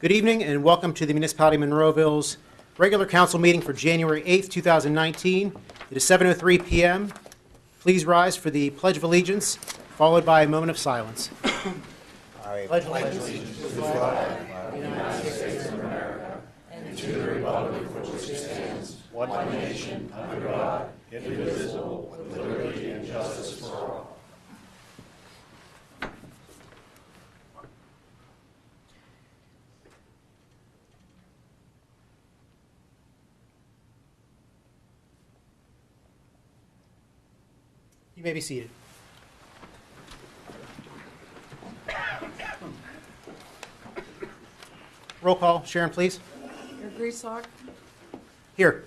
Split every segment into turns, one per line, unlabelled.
Good evening and welcome to the Municipality of Monroeville's regular council meeting for January 8th, 2019. It is 7:03 p.m. Please rise for the Pledge of Allegiance, followed by a moment of silence. I pledge allegiance to the flag of the United States of America and to the republic for which it stands, one nation, under God, indivisible, with liberty and justice for all. You may be seated. Roll call. Sharon, please.
Mayor Grieslock,
Here.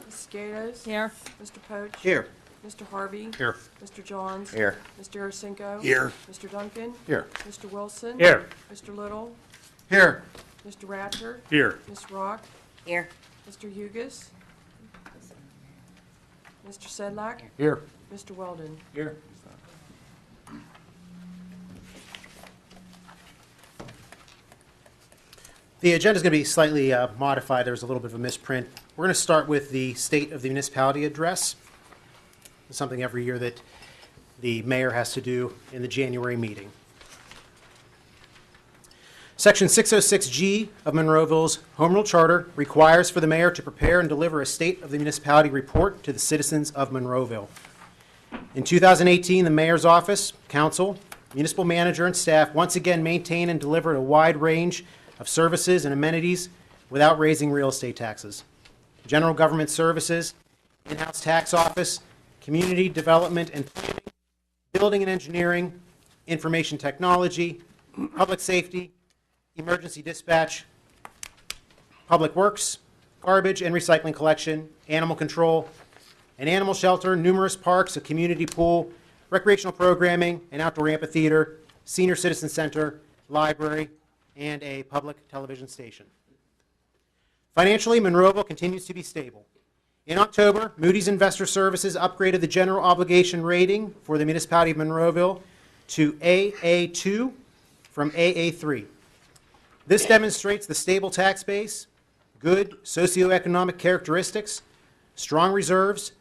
Ms. Gatos.
Here.
Mr. Poach.
Here.
Mr. Harvey.
Here.
Mr. Johns.
Here.
Mr. Arsenko.
Here.
Mr. Duncan.
Here.
Mr. Wilson.
Here.
Mr. Little.
Here.
Mr. Ratcher.
Here.
Ms. Rock.
Here.
Mr. Hugus. Mr. Sedlak.
Here.
Mr. Weldon.
Here. The agenda is going to be slightly modified. There was a little bit of a misprint. We're going to start with the State of the Municipality Address. It's something every year that the mayor has to do in the January meeting. Section 606G of Monroeville's Home Rule Charter requires for the mayor to prepare and deliver a State of the Municipality report to the citizens of Monroeville. In 2018, the mayor's office, council, municipal manager, and staff once again maintained and delivered a wide range of services and amenities without raising real estate taxes. General government services, in-house tax office, community development and planning, building and engineering, information technology, public safety, emergency dispatch, public works, garbage and recycling collection, animal control, an animal shelter, numerous parks, a community pool, recreational programming, an outdoor amphitheater, senior citizen center, library, and a public television station. Financially, Monroeville continues to be stable. In October, Moody's Investor Services upgraded the general obligation rating for the Municipality of Monroeville to AA2 from AA3. This demonstrates the stable tax base, good socioeconomic characteristics, strong reserves,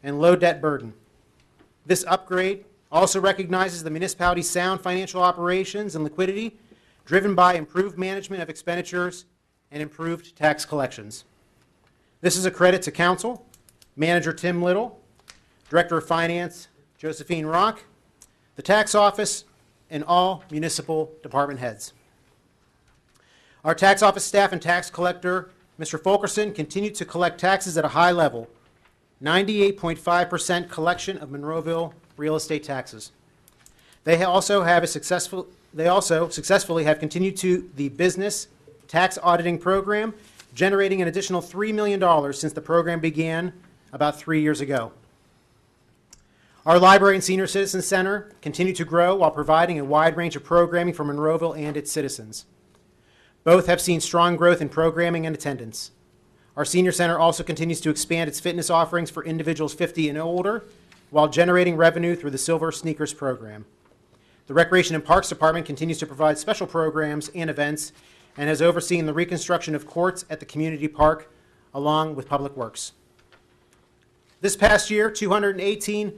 and low debt burden. This upgrade also recognizes the municipality's sound financial operations and liquidity driven by improved management of expenditures and improved tax collections. This is a credit to Council, Manager Tim Little, Director of Finance Josephine Rock, the Tax Office, and all municipal department heads. Our tax office staff and tax collector, Mr. Fulkerson, continue to collect taxes at a high level, 98.5% collection of Monroeville real estate taxes. They also successfully have continued to the business tax auditing program, generating an additional $3 million since the program began about 3 years ago. Our library and senior citizen center continue to grow while providing a wide range of programming for Monroeville and its citizens. Both have seen strong growth in programming and attendance. Our senior center also continues to expand its fitness offerings for individuals 50 and older while generating revenue through the Silver Sneakers program. The Recreation and Parks Department continues to provide special programs and events and has overseen the reconstruction of courts at the community park along with Public Works. This past year, 218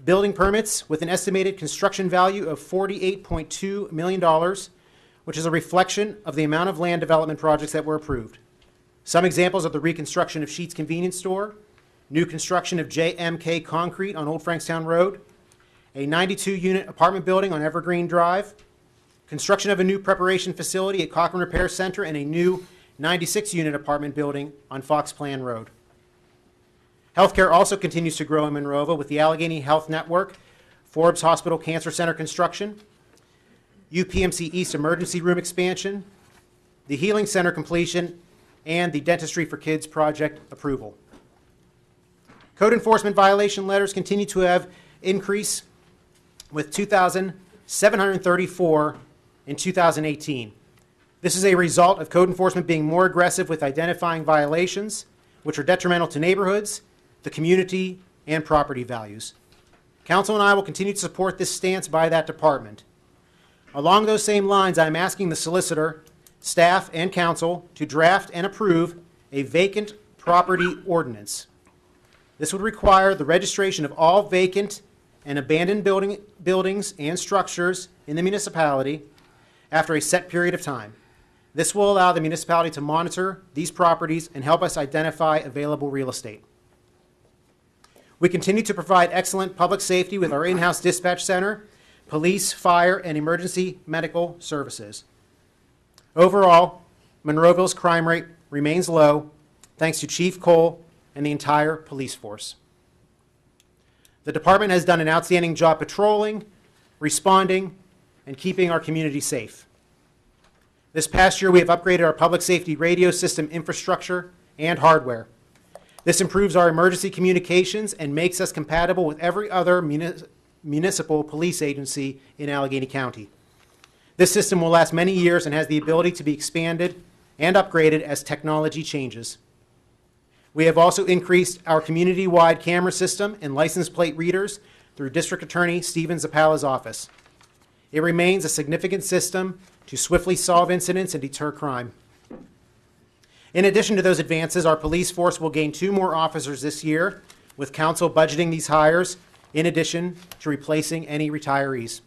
building permits with an estimated construction value of $48.2 million, which is a reflection of the amount of land development projects that were approved. Some examples are the reconstruction of Sheetz Convenience Store, new construction of JMK Concrete on Old Frankstown Road, a 92-unit apartment building on Evergreen Drive, construction of a new preparation facility at Cochran Repair Center, and a new 96-unit apartment building on Fox Plan Road. Healthcare also continues to grow in Monroeville with the Allegheny Health Network, Forbes Hospital Cancer Center construction, UPMC East Emergency Room expansion, the Healing Center completion, and the Dentistry for Kids project approval. Code enforcement violation letters continue to have increase with 2,734 in 2018. This is a result of code enforcement being more aggressive with identifying violations which are detrimental to neighborhoods, the community, and property values. Council and I will continue to support this stance by that department. Along those same lines, I am asking the solicitor staff, and council to draft and approve a vacant property ordinance. This would require the registration of all vacant and abandoned buildings and structures in the municipality after a set period of time. This will allow the municipality to monitor these properties and help us identify available real estate. We continue to provide excellent public safety with our in-house dispatch center, police, fire, and emergency medical services. Overall, Monroeville's crime rate remains low thanks to Chief Cole and the entire police force. The department has done an outstanding job patrolling, responding, and keeping our community safe. This past year, we have upgraded our public safety radio system infrastructure and hardware. This improves our emergency communications and makes us compatible with every other municipal police agency in Allegheny County. This system will last many years and has the ability to be expanded and upgraded as technology changes. We have also increased our community-wide camera system and license plate readers through District Attorney Stephen Zappala's office. It remains a significant system to swiftly solve incidents and deter crime. In addition to those advances, our police force will gain 2 more officers this year, with council budgeting these hires in addition to replacing any retirees.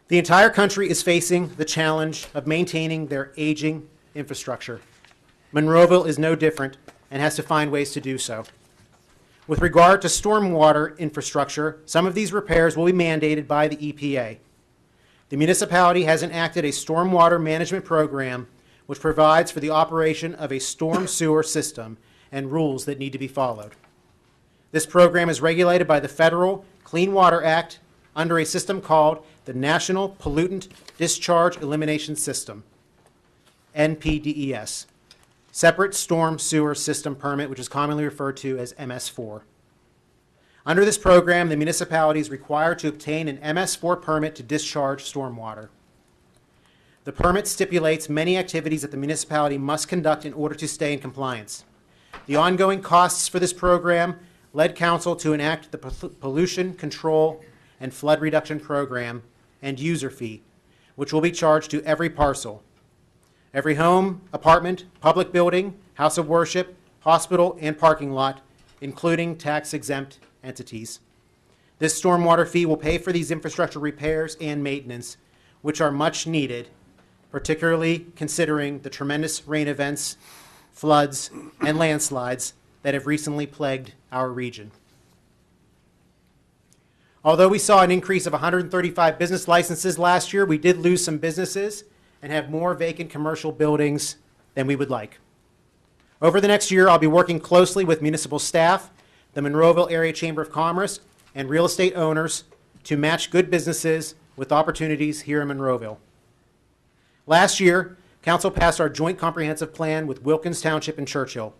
The entire country is facing the challenge of maintaining their aging infrastructure. Monroeville is no different and has to find ways to do so. With regard to stormwater infrastructure, some of these repairs will be mandated by the EPA. The municipality has enacted a stormwater management program which provides for the operation of a storm sewer system and rules that need to be followed. This program is regulated by the Federal Clean Water Act under a system called the National Pollutant Discharge Elimination System, NPDES, Separate Storm Sewer System Permit, which is commonly referred to as MS4. Under this program, the municipality is required to obtain an MS4 permit to discharge stormwater. The permit stipulates many activities that the municipality must conduct in order to stay in compliance. The ongoing costs for this program led council to enact the Pollution Control and Flood Reduction Program and user fee, which will be charged to every parcel. Every home, apartment, public building, house of worship, hospital, and parking lot, including tax-exempt entities. This stormwater fee will pay for these infrastructure repairs and maintenance, which are much needed, particularly considering the tremendous rain events, floods, and landslides that have recently plagued our region. Although we saw an increase of 135 business licenses last year, we did lose some businesses and have more vacant commercial buildings than we would like. Over the next year, I'll be working closely with municipal staff, the Monroeville Area Chamber of Commerce, and real estate owners to match good businesses with opportunities here in Monroeville. Last year, Council passed our joint comprehensive plan with Wilkins Township and Churchill.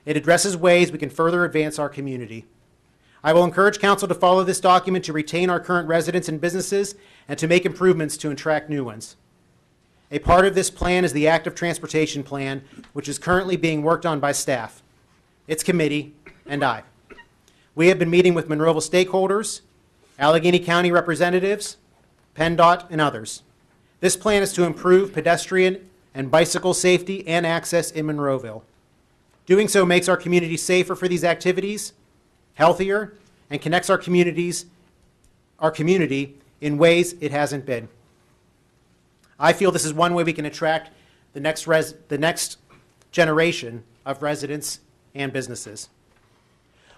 It addresses ways we can further advance our community. I will encourage Council to follow this document to retain our current residents and businesses and to make improvements to attract new ones. A part of this plan is the Active Transportation Plan, which is currently being worked on by staff, its committee, and I. We have been meeting with Monroeville stakeholders, Allegheny County representatives, PennDOT, and others. This plan is to improve pedestrian and bicycle safety and access in Monroeville. Doing so makes our community safer for these activities, healthier, and connects our community in ways it hasn't been. I feel this is one way we can attract the next generation of residents and businesses.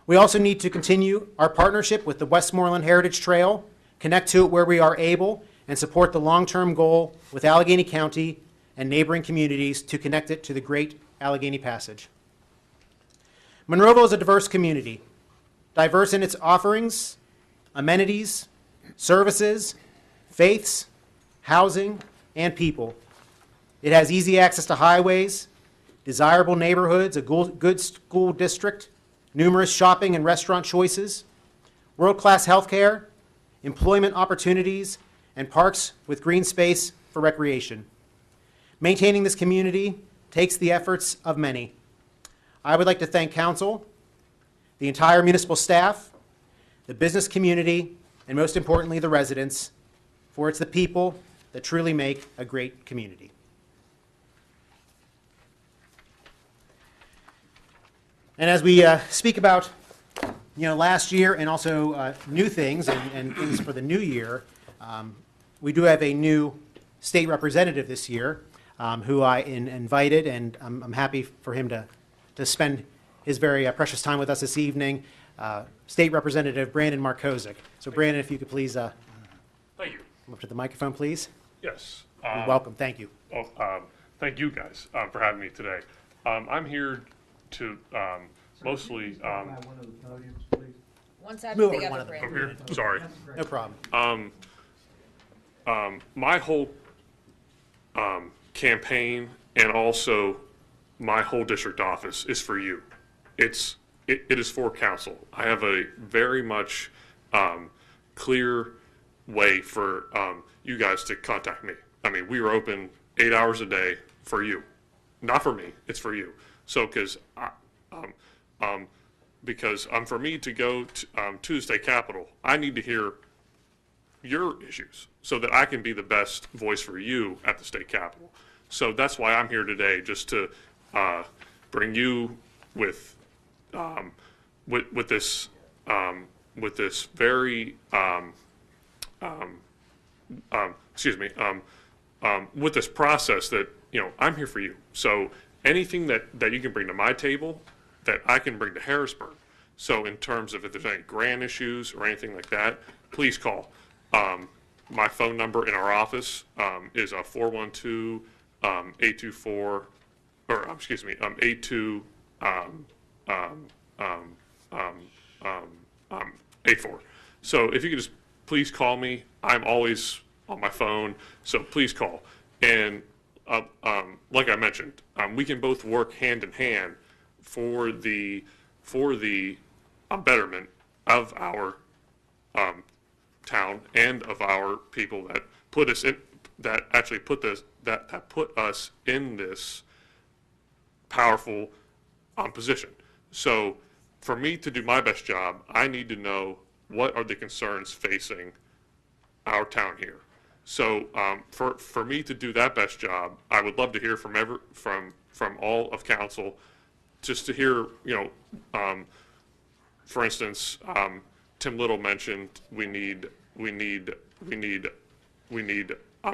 We also need to continue our partnership with the Westmoreland Heritage Trail, connect to it where we are able, and support the long-term goal with Allegheny County and neighboring communities to connect it to the Great Allegheny Passage. Monroeville is a diverse community, diverse in its offerings, amenities, services, faiths, housing, and people. It has easy access to highways, desirable neighborhoods, a good school district, numerous shopping and restaurant choices, world-class health care, employment opportunities, and parks with green space for recreation. Maintaining this community takes the efforts of many. I would like to thank Council, the entire municipal staff, the business community, and most importantly, the residents, for it's the people that truly make a great community. And as we speak about, last year and also new things and things for the new year, we do have a new state representative this year who I invited, and I'm happy for him to spend his very precious time with us this evening. State Representative Brandon Markozik. So Brandon, if you could please
Thank you.
come up to the microphone, please.
Yes.
You're welcome. Thank you.
Thank you guys for having me today. I'm here to mostly
One side
Move
or
over
the
to one
other,
of them.
Brandon.
here. Sorry.
No problem.
My whole campaign and also my whole district office is for you. It is for council. I have a very much clear way for you guys to contact me. I mean, we are open 8 hours a day for you, not for me. It's for you. So, because for me to go to the state capitol, I need to hear your issues so that I can be the best voice for you at the state capitol. So that's why I'm here today, just to bring you with this very with this process that I'm here for you. So anything that you can bring to my table, that I can bring to Harrisburg. So in terms of if there's any grant issues or anything like that, please call. My phone number in our office is 412-824, or excuse me, 8284. So if you could just please call me, I'm always on my phone, so please call. And like I mentioned, we can both work hand in hand for the betterment of our town and of our people that put us in, that actually put us in this powerful position. So for me to do my best job, I need to know what are the concerns facing our town here. So for me to do that best job, I would love to hear from all of council, just to hear, for instance, Tim Little mentioned we need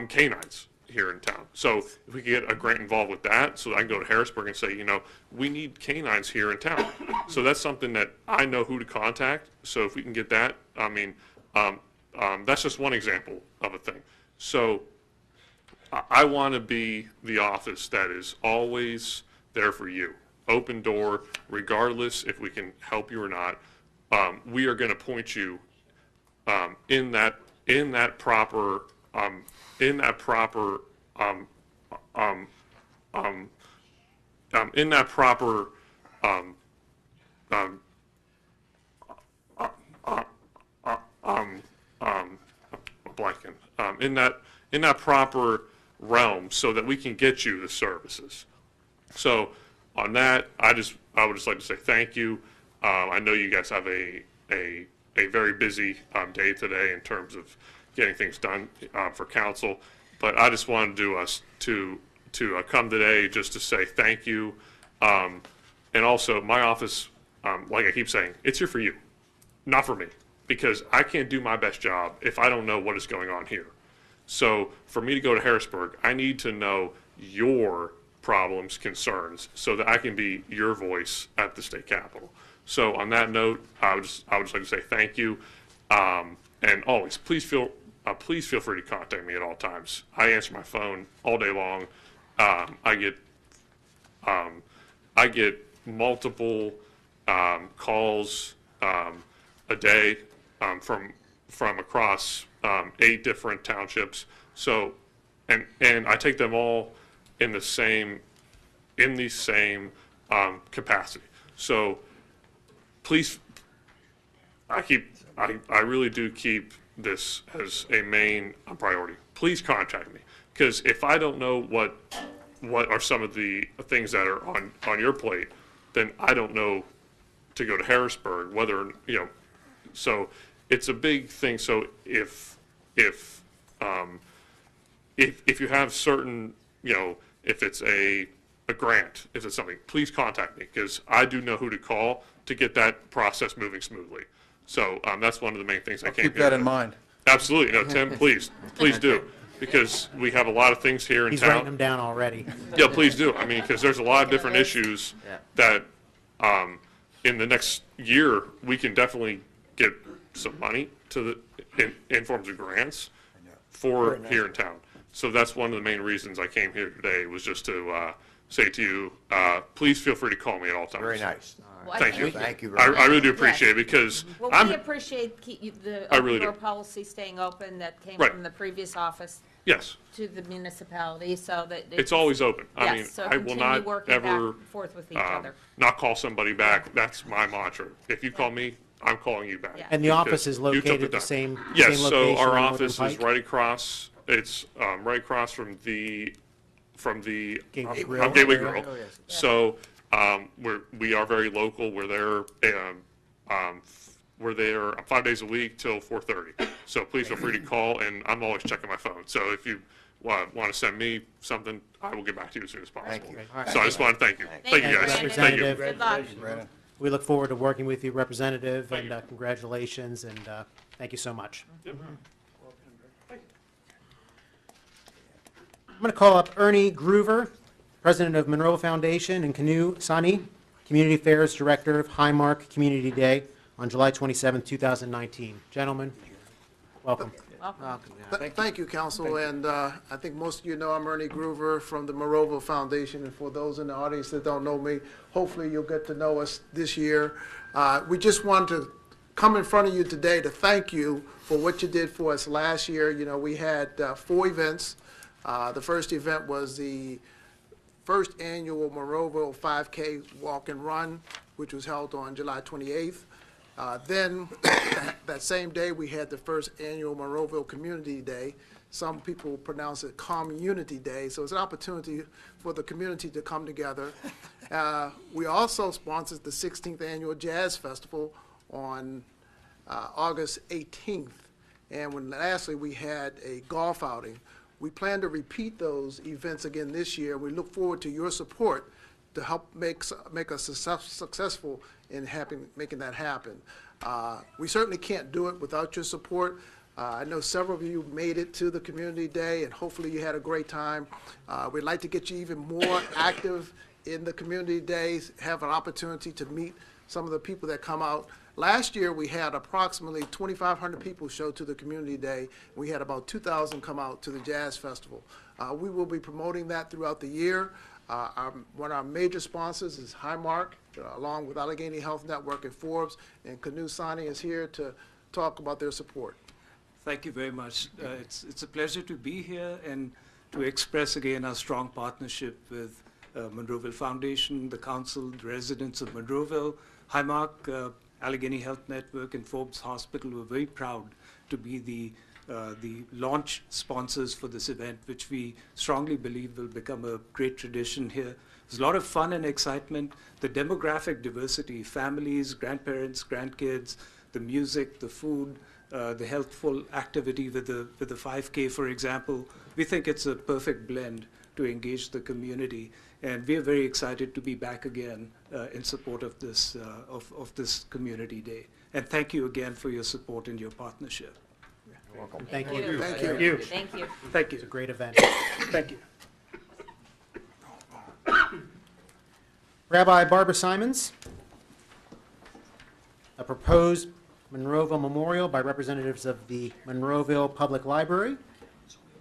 canines here in town. So if we could get a grant involved with that, so I can go to Harrisburg and say, we need canines here in town. So that's something that I know who to contact. So if we can get that, I mean, that's just one example of a thing. So I want to be the office that is always there for you. Open door, regardless if we can help you or not. We are going to point you in that proper realm, so that we can get you the services. So on that, I would just like to say thank you. I know you guys have a very busy day today in terms of getting things done for council, but I just wanted to come today just to say thank you. And also, my office, like I keep saying, it's here for you, not for me, because I can't do my best job if I don't know what is going on here. So for me to go to Harrisburg, I need to know your problems, concerns, so that I can be your voice at the state capitol. So on that note, I would just like to say thank you, and always please feel free to contact me at all times. I answer my phone all day long. I get multiple calls a day from across 8 different townships. So and I take them all in the same capacity. So please, I really do keep this as a main priority. Please contact me, because if I don't know what are some of the things that are on your plate, then I don't know to go to Harrisburg, whether, so it's a big thing. So if if you have certain, if it's a grant, if it's something, please contact me, because I do know who to call to get that process moving smoothly. So that's one of the main things I came here.
Keep that in mind.
Absolutely. No, Tim, please do, because we have a lot of things here in
He's
town.
writing them down already.
Yeah, please do. I mean, because there's a lot of different issues that in the next year, we can definitely get some money in forms of grants for here in town. So that's one of the main reasons I came here today, was just to say to you, please feel free to call me at all times.
Very nice.
Well, I
Thank you.
think-
Thank you
I
very much.
really do appreciate it, because
Well,
I'm,
we appreciate the
I really
open door
do.
policy staying open that came
Right.
from the previous office
yes,
to the municipality, so that.
it's always open. I mean,
Yes, so
I will
continue
not
working back
ever
and forth with each other.
not call somebody back. That's my mantra. If you call me, I'm calling you back.
Yeah.
And the office is
Because you took
located
the
at the
time.
same
Yes,
same
so
location
our
on
office
Woodland
is
Pike?
right across, it's right across from the
Gateway Grill
Gateway
area.
Grill. So we are very local. We're there, we're there 5 days a week till 4:30. So please feel free to call, and I'm always checking my phone. So if you want to send me something, I will get back to you as soon as possible.
Thank you.
So I just want to thank you. Thank you, guys.
Brandon.
Thank you.
Representative.
Good luck.
Brandon.
We look forward to working with you, Representative,
Thank
and
you.
congratulations, and thank you so much.
Yep.
I'm going to call up Ernie Groover, President of Monroe Foundation, and Kanu Sani, Community Affairs Director of Highmark Community Day on July 27, 2019. Gentlemen, welcome.
Thank you, Council, and I think most of you know I'm Ernie Groover from the Monroeville Foundation, and for those in the audience that don't know me, hopefully you'll get to know us this year. We just wanted to come in front of you today to thank you for what you did for us last year. You know, we had 4 events. The first event was the first annual Monroeville 5K Walk and Run, which was held on July 28th. Then, that same day, we had the first annual Monroeville Community Day. Some people pronounce it Community Day, so it's an opportunity for the community to come together. We also sponsored the 16th Annual Jazz Festival on August 18th. And lastly, we had a golf outing. We plan to repeat those events again this year. We look forward to your support to help make us successful in making that happen. We certainly can't do it without your support. I know several of you made it to the Community Day, and hopefully you had a great time. We'd like to get you even more active in the Community Days, have an opportunity to meet some of the people that come out. Last year, we had approximately 2,500 people show to the Community Day. We had about 2,000 come out to the Jazz Festival. We will be promoting that throughout the year. One of our major sponsors is Highmark, along with Allegheny Health Network and Forbes, and Kanu Sani is here to talk about their support.
Thank you very much. It's a pleasure to be here and to express again our strong partnership with Monroeville Foundation, the council, the residents of Monroeville, Highmark, Allegheny Health Network, and Forbes Hospital. We're very proud to be the launch sponsors for this event, which we strongly believe will become a great tradition here. There's a lot of fun and excitement. The demographic diversity, families, grandparents, grandkids, the music, the food, the healthful activity with the 5K, for example. We think it's a perfect blend to engage the community. And we are very excited to be back again in support of this Community Day. And thank you again for your support and your partnership.
Thank you.
Thank
Thank
you.
you.
Thank you.
Thank
It's a
you.
great event.
Thank you.
Rabbi Barbara Simons, a proposed Monroeville memorial by representatives of the Monroeville Public Library,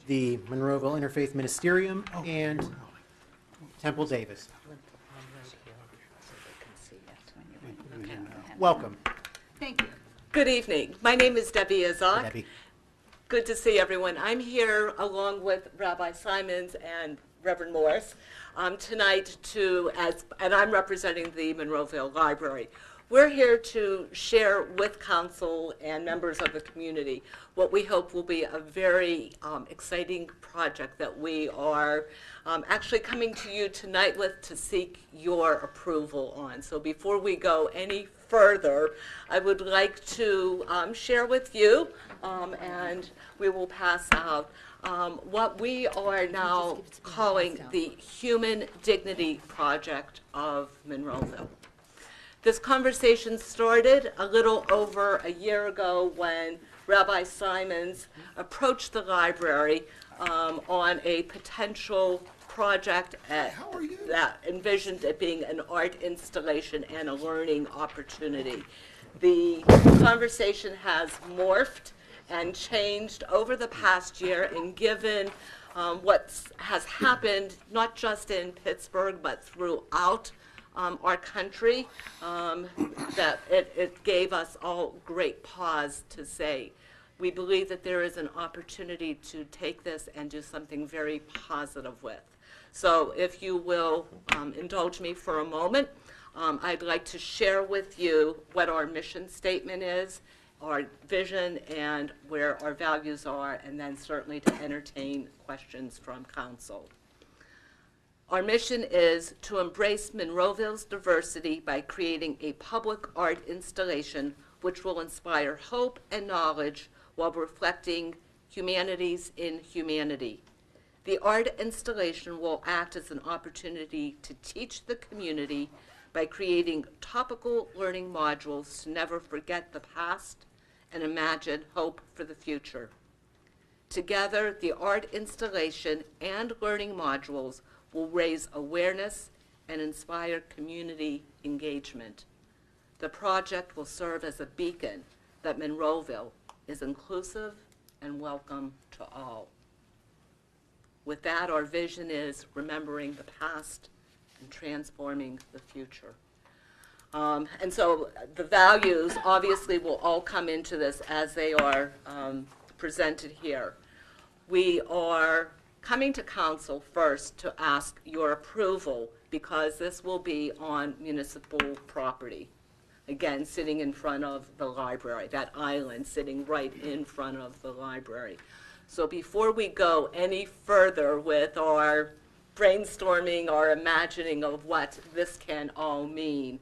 the Monroeville Interfaith Ministerium, and Temple Davis. Welcome,
Thank you. Good evening. My name is Debbie Izak.
Debbie.
Good to see everyone. I'm here along with Rabbi Simons and Reverend Morris tonight and I'm representing the Monroeville Library. We're here to share with council and members of the community what we hope will be a very exciting project that we are actually coming to you tonight with to seek your approval on. So before we go any further, I would like to share with you, and we will pass out, what we are now calling the Human Dignity Project of Monroeville. This conversation started a little over a year ago when Rabbi Simons approached the library on a potential project that envisioned it being an art installation and a learning opportunity. The conversation has morphed and changed over the past year, and given what has happened, not just in Pittsburgh, but throughout our country, that it gave us all great pause to say, we believe that there is an opportunity to take this and do something very positive with. So if you will indulge me for a moment, I'd like to share with you what our mission statement is, our vision, and where our values are, and then certainly to entertain questions from council. Our mission is to embrace Monroeville's diversity by creating a public art installation which will inspire hope and knowledge while reflecting humanities in humanity. The art installation will act as an opportunity to teach the community by creating topical learning modules to never forget the past and imagine hope for the future. Together, the art installation and learning modules will raise awareness and inspire community engagement. The project will serve as a beacon that Monroeville is inclusive and welcome to all. With that, our vision is remembering the past and transforming the future. And so the values obviously will all come into this as they are presented here. We are coming to council first to ask your approval because this will be on municipal property. Again, sitting in front of the library, that island sitting right in front of the library. So before we go any further with our brainstorming, our imagining of what this can all mean,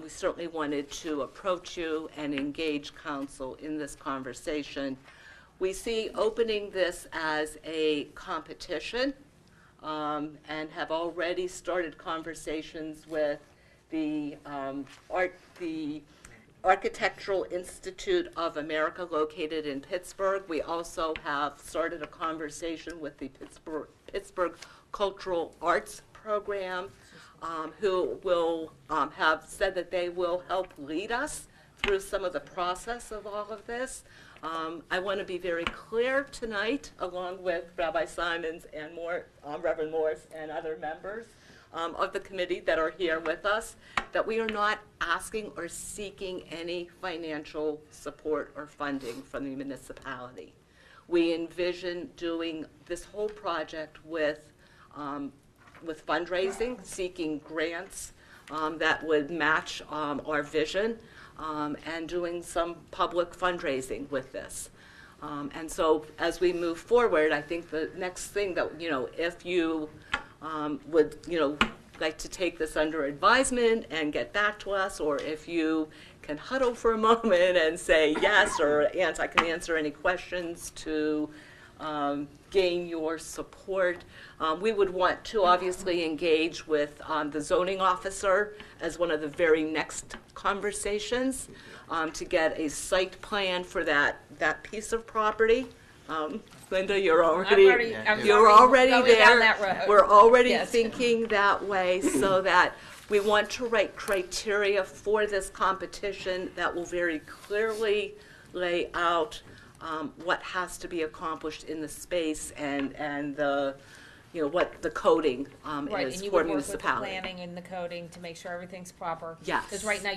we certainly wanted to approach you and engage council in this conversation. We see opening this as a competition and have already started conversations with the Architectural Institute of America located in Pittsburgh. We also have started a conversation with the Pittsburgh Cultural Arts Program, who will have said that they will help lead us through some of the process of all of this. I want to be very clear tonight, along with Rabbi Simons and Reverend Morris and other members of the committee that are here with us, that we are not asking or seeking any financial support or funding from the municipality. We envision doing this whole project with fundraising, seeking grants that would match our vision, and doing some public fundraising with this. And so as we move forward, I think the next thing that, if you would, like to take this under advisement and get back to us, or if you can huddle for a moment and say yes, or I can answer any questions to gain your support. We would want to obviously engage with the zoning officer as one of the very next conversations to get a site plan for that piece of property. Linda, you're already
I'm
you're
already
already
going down
there.
that road.
We're already
Yes.
thinking that way, so that we want to write criteria for this competition that will very clearly lay out what has to be accomplished in the space and the, what the coding
Right,
is
and you
for
would work with the
municipality.
planning and the coding to make sure everything's proper.
Yes.
Because right now,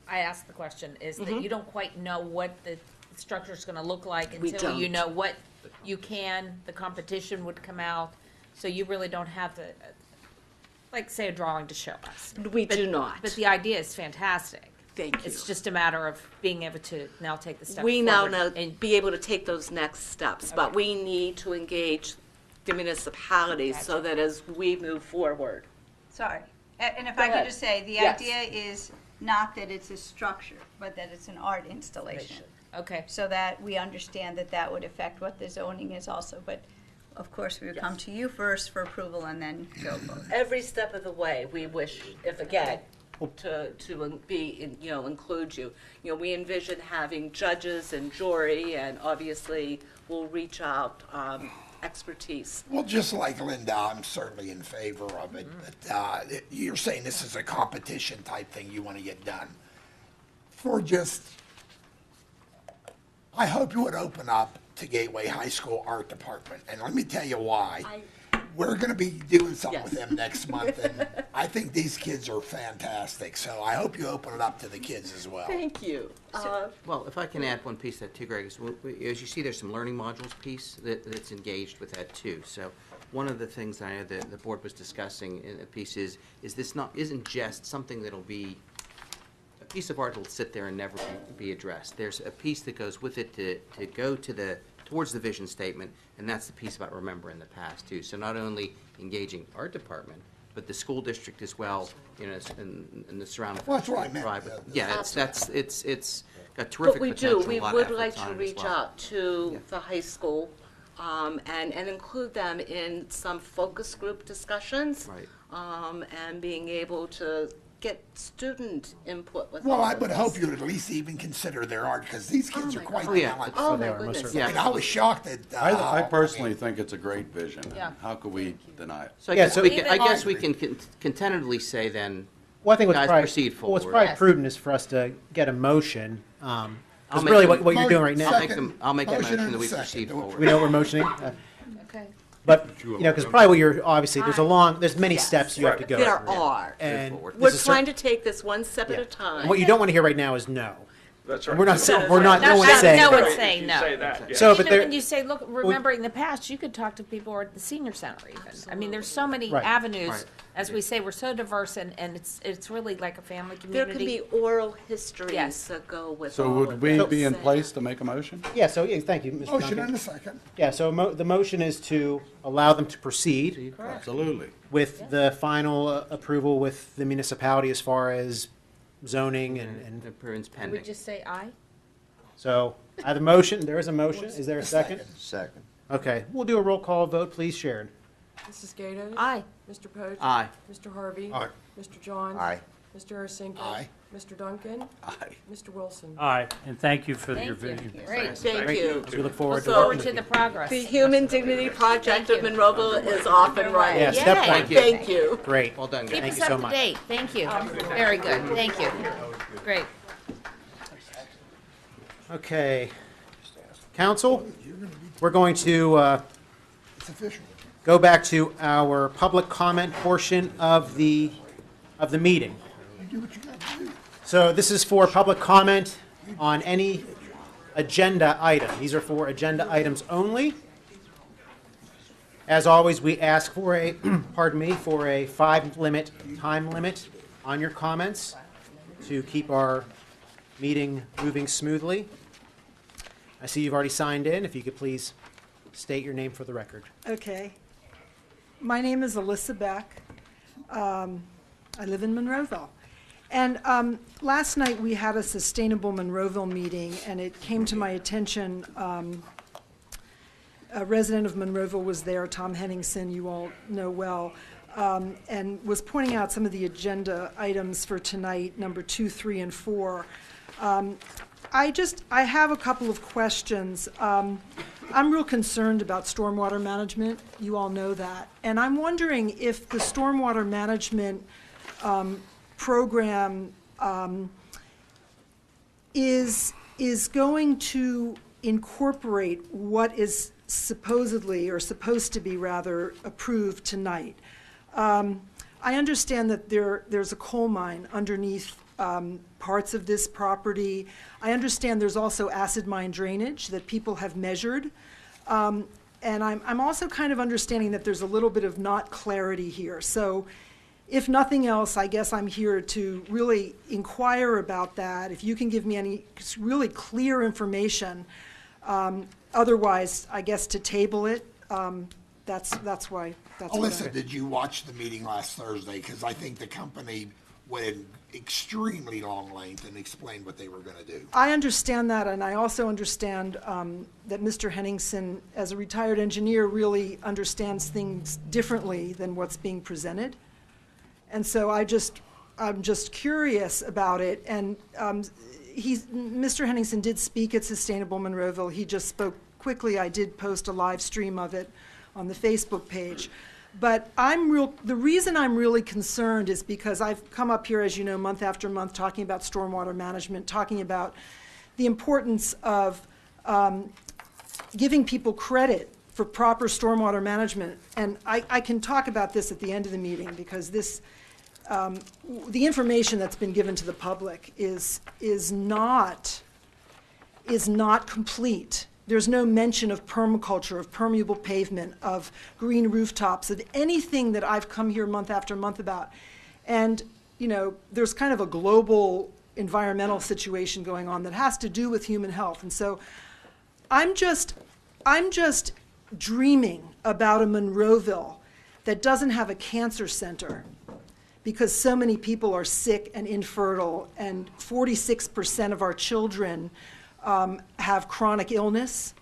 I asked the question, is that you don't quite know what the structure's gonna look like
We
until you
don't.
know what you can, the competition would come out, so you really don't have the, like, say, a drawing to show us.
We do not.
But the idea is fantastic.
Thank you.
It's just a matter of being able to now take the step
We now
forward
know,
and
be able to take those next steps, but
Okay.
we need to engage the municipalities so
Gotcha.
that as we move forward.
Sorry. And if
Go
I
ahead.
could just say, the
Yes.
idea is not that it's a structure, but that it's an art installation.
Okay.
So that we understand that that would affect what the zoning is also, but of course, we would come to you first for approval and then go forward.
Every step of the way, we wish, if again, to include you. You know, we envision having judges and jury, and obviously we'll reach out, expertise.
Well, just like Linda, I'm certainly in favor of it, but you're saying this is a competition type thing you want to get done. I hope you would open up to Gateway High School Art Department, and let me tell you why. We're going to be doing something with them next month, and I think these kids are fantastic, so I hope you open it up to the kids as well.
Thank you.
Well, if I can add one piece to that too, Greg, is as you see, there's some learning modules piece that's engaged with that too. So one of the things I know the board was discussing in a piece is this isn't just something that'll be a piece of art that'll sit there and never be addressed. There's a piece that goes with it to go towards the vision statement, and that's the piece about remembering the past too. So not only engaging art department, but the school district as well, you know, and the surrounding.
Well, that's what I meant.
Yeah, it's got terrific
But we
potential.
do, we
a lot of
would
effort's
like
on
to
it as
reach
well.
out to
Yeah.
the high school, and include them in some focus group discussions.
Right.
And being able to get student input with
Well,
all
I
of
would
this.
hope you would at least even consider their art, because these kids
Oh
are
my
quite
God.
yeah.
talented.
Oh,
they
my
are, most
goodness,
certainly.
I mean, I was shocked that.
I personally think it's a great vision.
Yeah.
How could we deny it?
So I
Yeah,
guess
so
we
even
can, I guess
on-
we can contentedly say then,
Well, I think what's
Guys,
probably,
proceed
what's
forward.
probably
Yes.
prudent is for us to get a motion, because
make
really
them-
what you're doing right now,
I'll make a motion
and
that
a
we
second.
proceed forward.
we know what we're motioning,
Okay.
but, you know, because probably what you're, obviously, there's many
Yes.
steps you have to go
There
through.
are.
And
forward.
We're
this is
trying to take this one step at
Yeah.
a time.
And what you don't want to hear right now is no.
That's
And we're not saying, no one's saying.
No
that.
one's saying no.
So, but
Even
there,
when you say, look, remembering the past, you could talk to people who are at the senior center even. I mean, there's so many
Right.
avenues.
Right.
As we say, we're so diverse, and it's really like a family
There
community.
can be oral histories
Yes.
that go with
So
all
would
of
we
this.
be in place to make a motion?
yeah, so, yeah, thank you, Mr.
Motion
Duncan.
and a second.
Yeah, so the motion is to allow them to proceed
Absolutely.
with the final approval with the municipality as far as zoning and,
Appearance
We
pending.
just say aye?
so, I have a motion, there is a motion, is there a second?
Second.
Okay, we'll do a roll call vote, please, Sharon.
Mrs. Gatos?
Aye.
Mr. Poach?
Aye.
Mr. Harvey?
Aye.
Mr. Johns?
Aye.
Mr. Arsenko?
Aye.
Mr. Duncan?
Aye.
Mr. Wilson?
Aye, and thank you for your
Thank you.
vision.
Great.
Thank you.
We look forward to
So-
working
Forward to
with
the
you.
progress.
The Human Dignity Project
Thank
of
you.
Monroeville is off and running.
Yeah, step
Yay.
one.
Thank you.
Great.
Well done,
Keep
guys.
us
you so
up to
much.
date. Thank you. Very good. Thank you. Great.
Okay. Council, we're going to
It's official.
go back to our public comment portion of the meeting.
You do what you got to do.
So this is for public comment on any agenda item. These are for agenda items only. As always, we ask for a, pardon me, for a time limit on your comments to keep our meeting moving smoothly. I see you've already signed in. If you could please state your name for the record.
Okay. My name is Alyssa Beck. I live in Monroeville. And last night, we had a Sustainable Monroeville meeting, and it came to my attention, a resident of Monroeville was there, Tom Henningsen, you all know well, and was pointing out some of the agenda items for tonight, number 2, 3, and 4. I have a couple of questions. I'm real concerned about stormwater management. You all know that. And I'm wondering if the stormwater management program is going to incorporate what is supposedly, or supposed to be rather, approved tonight. I understand that there's a coal mine underneath parts of this property. I understand there's also acid mine drainage that people have measured. And I'm also kind of understanding that there's a little bit of not clarity here. So if nothing else, I guess I'm here to really inquire about that. If you can give me any really clear information. Otherwise, I guess to table it, that's why. That's what
Alyssa, did you watch the meeting last Thursday? Because I think the company went in extremely long length and explained what they were gonna do.
I understand that, and I also understand that Mr. Henningsen, as a retired engineer, really understands things differently than what's being presented. And so I'm just curious about it, and Mr. Henningsen did speak at Sustainable Monroeville. He just spoke quickly. I did post a live stream of it on the Facebook page. But the reason I'm really concerned is because I've come up here, as you know, month after month, talking about stormwater management, talking about the importance of giving people credit for proper stormwater management. And I can talk about this at the end of the meeting, because the information that's been given to the public is not complete. There's no mention of permaculture, of permeable pavement, of green rooftops, of anything that I've come here month after month about. And, you know, there's kind of a global environmental situation going on that has to do with human health. And so I'm just dreaming about a Monroeville that doesn't have a cancer center, because so many people are sick and infertile, and 46% of our children have chronic illness.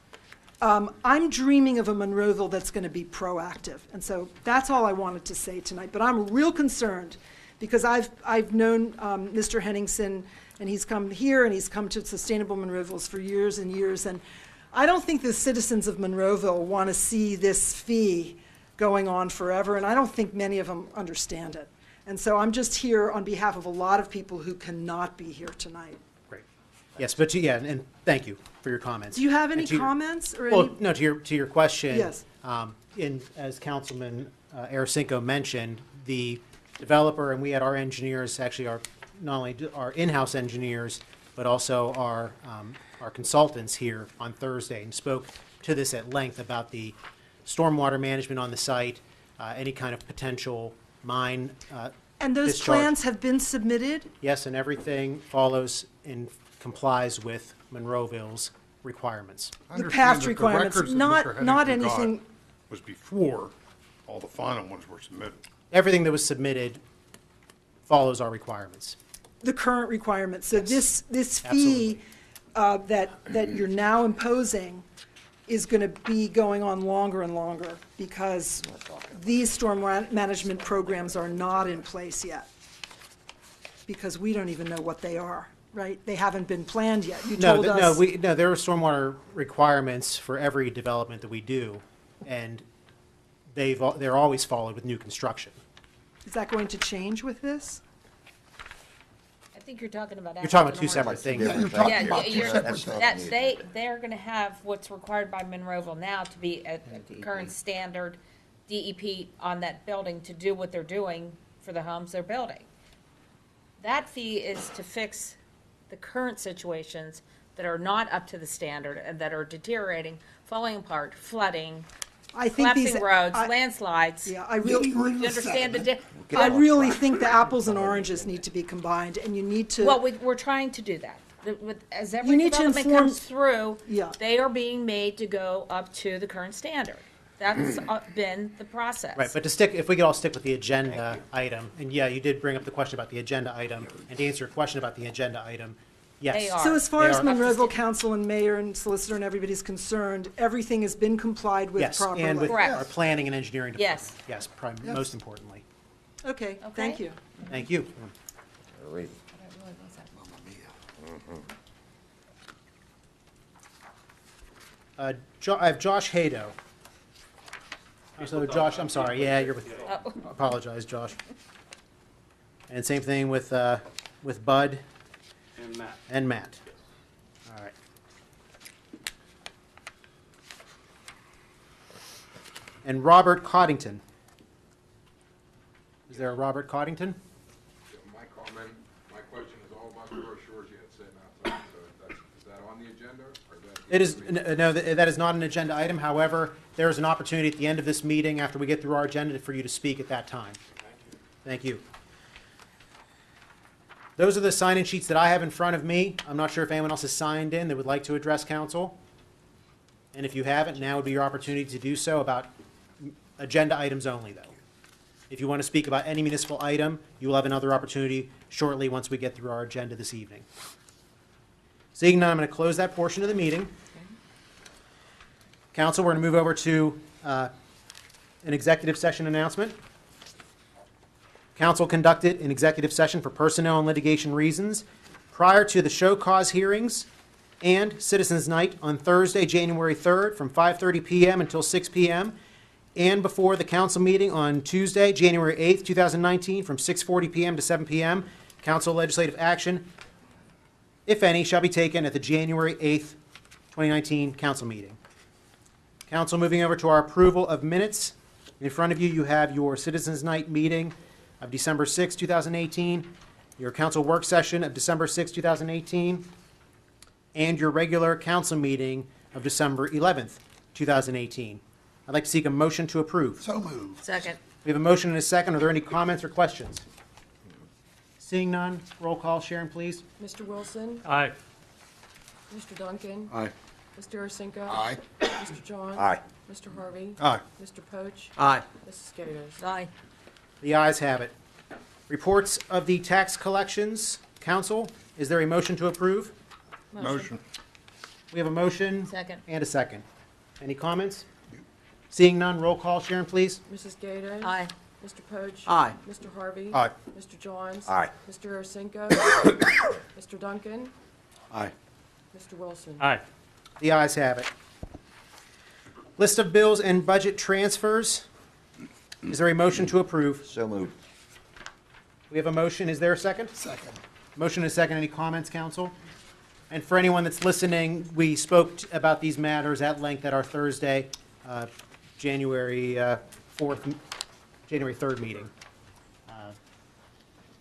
I'm dreaming of a Monroeville that's going to be proactive. And so that's all I wanted to say tonight. But I'm real concerned, because I've known Mr. Henningsen, and he's come here and he's come to Sustainable Monroevilles for years and years. And I don't think the citizens of Monroeville want to see this fee going on forever, and I don't think many of them understand it. And so I'm just here on behalf of a lot of people who cannot be here tonight.
Great. Yes, but and thank you for your comments.
Do you have any
And to your-
comments or
Well,
any?
no, to your question.
Yes.
As Councilman Aracinco mentioned, the developer, and we had our engineers, actually not only our in-house engineers, but also our consultants here on Thursday, and spoke to this at length about the stormwater management on the site, any kind of potential mine
And those
discharge.
plans have been submitted?
Yes, and everything follows and complies with Monroeville's requirements.
The past requirements, not anything.
Was before all the final ones were submitted.
Everything that was submitted follows our requirements.
The current requirements. So
Yes.
this fee that you're now imposing is going to be going on longer and longer, because these storm management programs are not in place yet, because we don't even know what they are, right? They haven't been planned yet. You told us.
No, there are stormwater requirements for every development that we do, and they're always followed with new construction.
Is that going to change with this?
I think you're talking about.
You're talking about two
apples and
separate
oranges.
things.
Yeah, you're talking
Yeah,
about two
you're-
separate stuff.
they're gonna have what's required by Monroeville now to be at the current standard DEP on that building to do what they're doing for the homes they're building. That fee is to fix the current situations that are not up to the standard and that are deteriorating, falling apart, flooding,
I think these.
collapsing roads,
I-
landslides.
Yeah, I really.
Getting rid of
You
the
understand the,
sediment.
I really think the apples and oranges need to be combined, and you need to.
well, we're trying to do that. As every
You need to
development
inform-
comes through,
Yeah.
they are being made to go up to the current standard. That's been the process.
Right, but if we could all stick with the agenda item, and yeah, you did bring up the question about the agenda item, and to answer your question about the agenda item, yes.
They are.
So as far
They
as
are.
Monroeville Council and mayor and solicitor and everybody's concerned, everything has been complied with
Yes,
properly?
and with
Correct.
our planning and engineering department.
Yes.
Yes, most importantly.
Okay,
Okay.
thank you.
Thank you. I have Josh Hado. So Josh, I'm sorry, yeah, you're with, apologize, Josh. And same thing with Bud and Matt. All right. And Robert Coddington. Is there a Robert Coddington?
My comment, my question is all about the brochures you had sent outside, so is that on the agenda, or is that?
It is, no, that is not an agenda item. However, there is an opportunity at the end of this meeting, after we get through our agenda, for you to speak at that time. Thank you. Those are the sign-in sheets that I have in front of me. I'm not sure if anyone else has signed in that would like to address council. And if you haven't, now would be your opportunity to do so, about agenda items only, though. If you want to speak about any municipal item, you will have another opportunity shortly once we get through our agenda this evening. Seeing none, I'm going to close that portion of the meeting. Council, we're going to move over to an executive session announcement. Council conducted an executive session for personnel and litigation reasons prior to the show cause hearings and Citizens Night on Thursday, January 3rd from 5:30 p.m. until 6 p.m. and before the council meeting on Tuesday, January 8th, 2019 from 6:40 p.m. to 7 p.m. Council legislative action, if any, shall be taken at the January 8th, 2019 council meeting. Council, moving over to our approval of minutes. In front of you, you have your Citizens Night meeting of December 6, 2018, your council work session of December 6, 2018, and your regular council meeting of December 11th, 2018. I'd like to seek a motion to approve.
So moved.
Second.
We have a motion and a second. Are there any comments or questions? Seeing none, roll call. Sharon, please.
Mr. Wilson?
Aye.
Mr. Duncan?
Aye.
Mr. Arcinico?
Aye.
Mr. John?
Aye.
Mr. Harvey?
Aye.
Mr. Poach?
Aye.
Mrs. Gatos?
Aye.
The ayes have it. Reports of the tax collections. Council, is there a motion to approve?
Motion.
We have a motion.
Second.
And a second. Any comments? Seeing none, roll call. Sharon, please.
Mrs. Gatos?
Aye.
Mr. Poach?
Aye.
Mr. Harvey?
Aye.
Mr. Johns?
Aye.
Mr. Arcinico? Mr. Duncan?
Aye.
Mr. Wilson?
Aye.
The ayes have it. List of bills and budget transfers. Is there a motion to approve?
So moved.
We have a motion. Is there a second?
Second.
Motion and a second. Any comments, council? And for anyone that's listening, we spoke about these matters at length at our Thursday, January 4th, January 3rd meeting.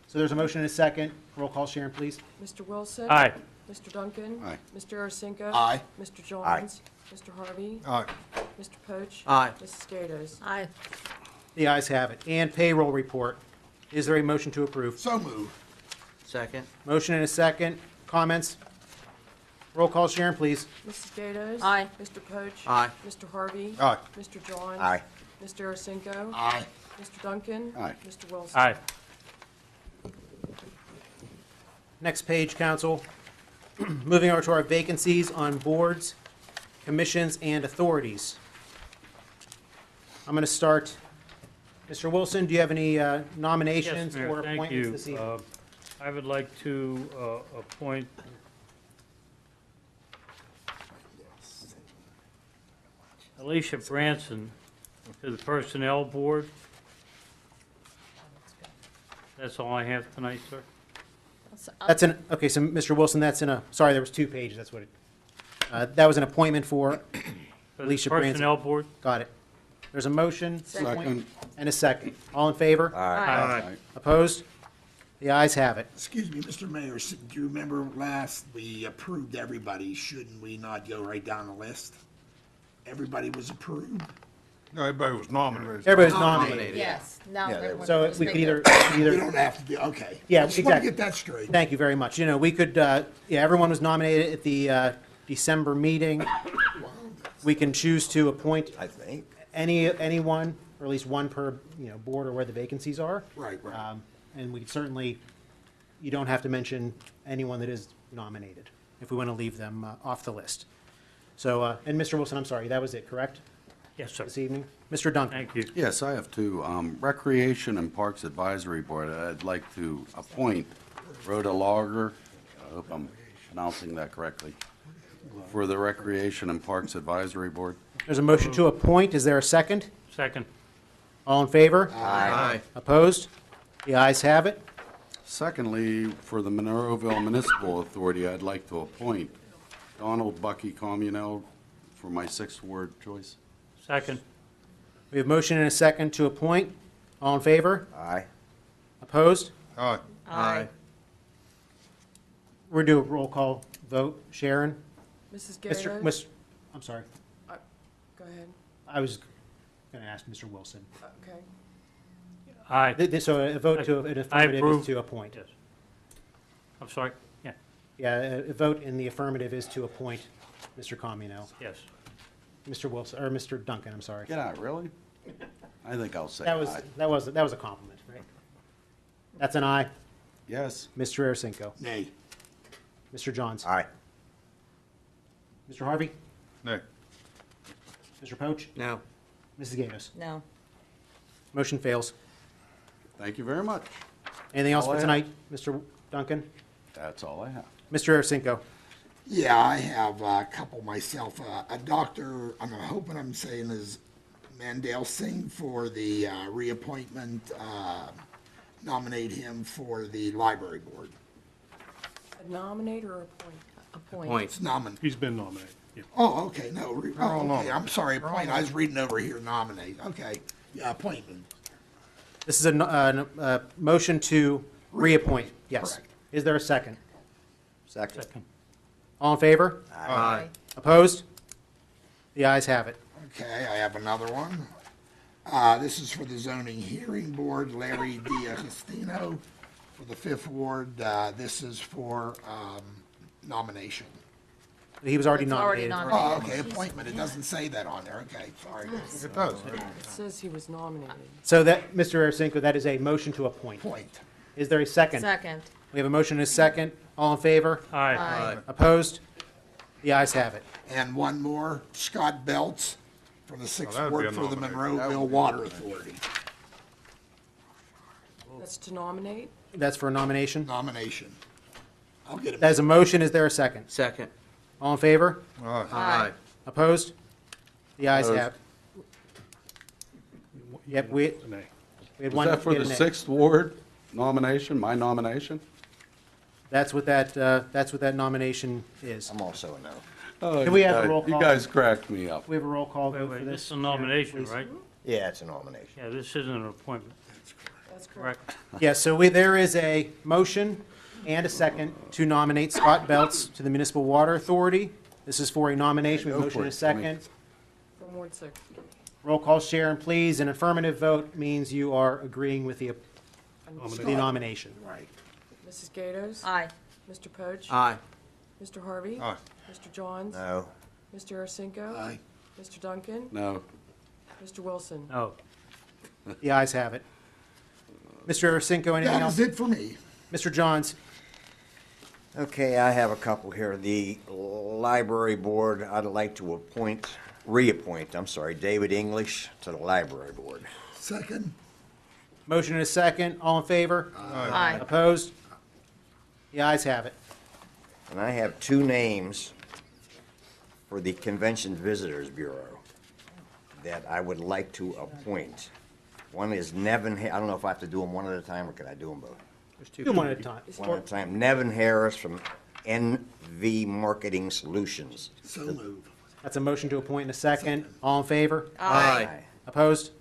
So there's a motion and a second. Roll call, Sharon, please.
Mr. Wilson?
Aye.
Mr. Duncan?
Aye.
Mr. Arcinico?
Aye.
Mr. Johns? Mr. Harvey?
Aye.
Mr. Poach?
Aye.
Mrs. Gatos?
Aye.
The ayes have it. And payroll report. Is there a motion to approve?
So moved.
Second.
Motion and a second. Comments? Roll call, Sharon, please.
Mrs. Gatos?
Aye.
Mr. Poach?
Aye.
Mr. Harvey?
Aye.
Mr. Johns?
Aye.
Mr. Arcinico?
Aye.
Mr. Duncan?
Aye.
Mr. Wilson?
Aye.
Next page, council. Moving over to our vacancies on boards, commissions, and authorities. I'm going to start. Mr. Wilson, do you have any nominations
Yes, Mayor,
or
thank
appointments
you.
this evening?
I would like to appoint Alicia Branson to the Personnel Board. That's all I have tonight, sir.
That's an, okay, so Mr. Wilson, that's in a, sorry, there was 2 pages, that's what it, that was an appointment for
For the
Alicia Branson.
Personnel Board.
Got it. There's a motion
Second.
and a second. All in favor?
Aye.
Opposed? The ayes have it.
Excuse me, Mr. Mayor, do you remember last we approved everybody? Shouldn't we not go right down the list? Everybody was approved?
No, everybody was nominated.
Everybody's nominated.
Yes. Now
Yeah,
everyone
So
knows
we
they
could
go.
You
either,
don't have to do, okay.
Yeah,
I just want to
exactly.
get that straight.
thank you very much. You know, we could, yeah, everyone was nominated at the December meeting. We can choose to appoint
I think.
anyone, or at least one per, board or where the vacancies are.
Right, right.
And we certainly, you don't have to mention anyone that is nominated, if we want to leave them off the list. So, and Mr. Wilson, I'm sorry, that was it, correct,
Yes, sir.
this evening? Mr. Duncan?
Thank you.
Yes, I have two. Recreation and Parks Advisory Board, I'd like to appoint Rhoda Lager, I hope I'm pronouncing that correctly, for the Recreation and Parks Advisory Board.
There's a motion to appoint. Is there a second?
Second.
All in favor?
Aye.
Opposed? The ayes have it.
Secondly, for the Monroeville Municipal Authority, I'd like to appoint Donald Bucky Communell for my 6th ward choice.
Second.
We have motion and a second to appoint. All in favor?
Aye.
Opposed?
Aye.
Aye.
We're going to do a roll call vote. Sharon?
Mrs. Gatos?
I'm sorry.
Go ahead.
I was going to ask Mr. Wilson.
Okay.
Aye.
So a vote to, an
I
affirmative
approve.
is to appoint.
Yes. I'm sorry. Yeah.
Yeah, a vote in the affirmative is to appoint Mr. Communell.
Yes.
Mr. Wilson, or Mr. Duncan, I'm sorry.
Get out, really? I think I'll say
That was,
aye.
that was, that was a compliment, right? That's an aye.
Yes.
Mr. Arasinko.
Nay.
Mr. Johns.
Aye.
Mr. Harvey.
Nay.
Mr. Poach.
No.
Mrs. Gatos.
No.
Motion fails.
Thank you very much.
Anything else
All
for
I
tonight, Mr. Duncan?
That's all I have.
Mr. Arasinko.
Yeah, I have a couple myself. A doctor, I'm hoping I'm saying is Mandel Singh for the reappointment, nominate him for the library board.
Nominate or appoint?
Point.
It's nominate.
He's been nominated. Yeah.
Oh, okay, no,
all
okay,
nominated.
I'm sorry, appoint. I was reading over here, nominate. Okay, yeah, appointment.
This is a motion to reappoint. Yes.
Correct.
Is there a second?
Second.
All in favor?
Aye.
Opposed? The ayes have it.
Okay, I have another one. This is for the zoning hearing board, Larry Diagostino for the Fifth Ward. This is for nomination.
He was already
It's already
nominated.
Oh, okay, appointment. It doesn't say that on there. Okay, sorry.
It does.
It says he was nominated.
So that, Mr. Arasinko, that is a motion to appoint.
Point.
Is there a second?
Second.
We have a motion and a second. All in favor?
Aye.
Opposed? The ayes have it.
And one more, Scott Belts for the Sixth
that'd be
Ward
a
for the
nomination.
Monroeville Water Authority.
That's to nominate?
That's for a nomination.
Nomination. I'll get
That
him.
is a motion. Is there a second?
Second.
All in favor?
Aye.
Opposed? The ayes
Opposed.
have. Yep, we
Nay.
had
Was
one.
that for
we had
the
a nay.
Sixth Ward nomination, my nomination?
That's what that nomination is.
I'm also a no.
Oh,
Can we
you
have a
guys-
roll
You
call?
guys cracked me up.
We have a roll call
Wait,
vote for
wait,
this.
this is a nomination,
please.
right?
Yeah, it's a nomination.
Yeah, this isn't an appointment,
That's correct.
correct?
Yes, so there is a motion and a second to nominate Scott Belts to the Municipal Water Authority. This is for a nomination. We have a
Go
motion
for
and a
it. I mean-
second.
From Ward 6.
Roll call, Sharon, please. An affirmative vote means you are agreeing with the nomination.
Right.
Mrs. Gatos?
Aye.
Mr. Poach?
Aye.
Mr. Harvey?
Aye.
Mr. Johns?
No.
Mr. Arasinko?
Aye.
Mr. Duncan?
No.
Mr. Wilson?
No.
The ayes have it. Mr. Arasinko, anything
That
else?
is it for me.
Mr. Johns?
Okay, I have a couple here. The library board, I'd like to reappoint, David English to the library board.
Second.
Motion and a second. All in favor?
Aye.
Opposed? The ayes have it.
And I have two names for the Convention Visitors Bureau that I would like to appoint. One is Nevin, I don't know if I have to do them one at a time, or can I do them both?
Do them one at a time.
One at a time. Nevin Harris from NV Marketing Solutions.
So move.
That's a motion to appoint and a second. All in favor?
Aye.
Opposed?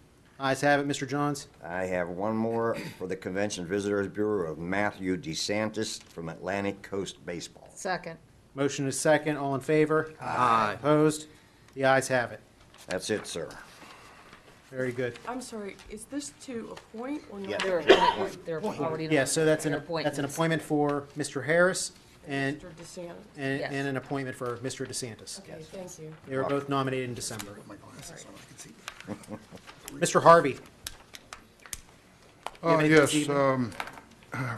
Ayes have it. Mr. Johns?
I have one more for the Convention Visitors Bureau of Matthew DeSantis from Atlantic Coast Baseball.
Second.
Motion is second. All in favor?
Aye.
Opposed? The ayes have it.
That's it, sir.
Very good.
I'm sorry, is this to appoint or not?
They're appointments. They're already.
Yeah, so that's
They're
an
appointments.
appointment for Mr. Harris and,
Mr. DeSantis?
Yes.
and an appointment for Mr. DeSantis.
Okay, thank you.
They were both nominated in December.
My glasses on, I can see.
Mr. Harvey? You have anything this
Yes,
evening?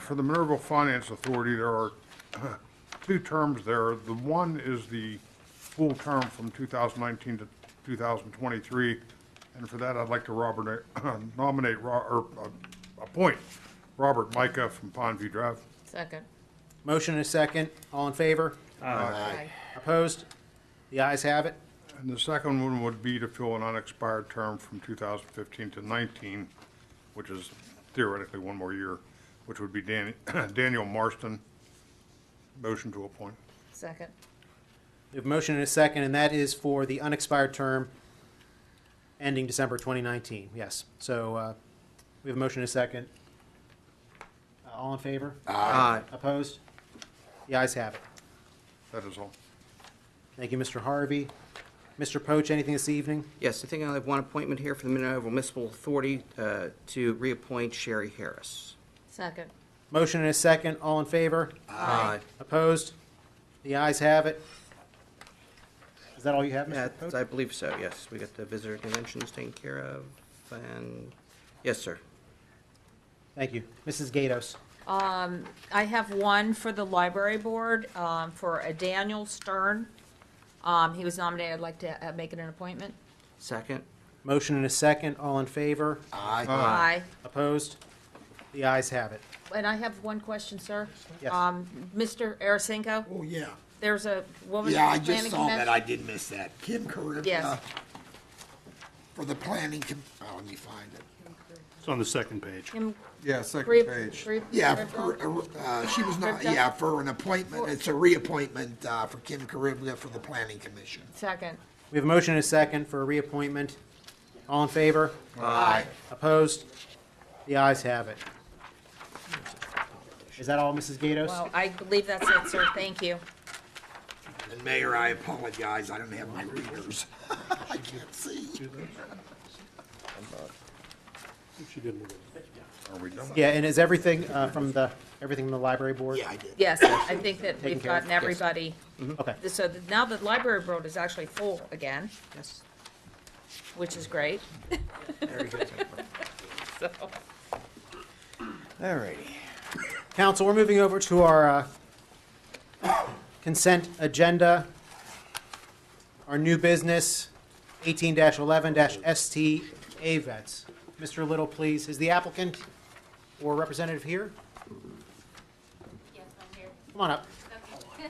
for the Monroeville Finance Authority, there are two terms there. The one is the full term from 2019 to 2023, and for that, I'd like to appoint Robert Micah from Pondview Drive.
Second.
Motion and a second. All in favor?
Aye.
Opposed? The ayes have it.
And the second one would be to fill an unexpired term from 2015 to 19, which is theoretically one more year, which would be Daniel Marston. Motion to appoint.
Second.
We have a motion and a second, and that is for the unexpired term ending December 2019. Yes. So we have a motion and a second. All in favor?
Aye.
Opposed? The ayes have it.
That is all.
Thank you, Mr. Harvey. Mr. Poach, anything this evening?
Yes, I think I have one appointment here for the Monroeville Municipal Authority to reappoint Sherry Harris.
Second.
Motion and a second. All in favor?
Aye.
Opposed? The ayes have it. Is that all you have, Mr.
Yeah,
Poach?
I believe so, yes. We got the visitor conventions taken care of. and, yes, sir.
Thank you. Mrs. Gatos.
I have one for the library board, for a Daniel Stern. He was nominated. I'd like to make it an appointment.
Second?
Motion and a second. All in favor?
Aye.
Aye.
Opposed? The ayes have it.
And I have one question, sir.
Yes.
Mr. Arasinko,
Oh, yeah.
there's a woman.
Yeah, I
planning
just saw that.
commission-
I did miss that. Kim Caribbean.
Yes.
For the let me find it.
It's on the second page.
Kim
Yeah, second
Grib-
page.
Grib-
Yeah,
Gribdall?
she was not,
Rivka?
yeah, for an appointment. It's a reappointment for Kim Caribbean for the Planning Commission.
Second.
We have a motion and a second for a reappointment. All in favor?
Aye.
Opposed? The ayes have it. Is that all, Mrs. Gatos?
Well, I believe that's it, sir. Thank you.
And Mayor, I apologize. I don't have my readers. I can't see.
Are we done?
Yeah, and is everything everything from the library board?
Yeah, I did.
Yes, I think that
Taken
we've
care of?
gotten everybody.
Okay.
So now the library board is actually full again,
Yes.
which is great.
Very good.
So,
All righty. Council, we're moving over to our consent agenda. Our new business, 18-11-ST AVETS. Mr. Little, please. Is the applicant or representative here?
Yes, I'm here.
Come on up,
Okay.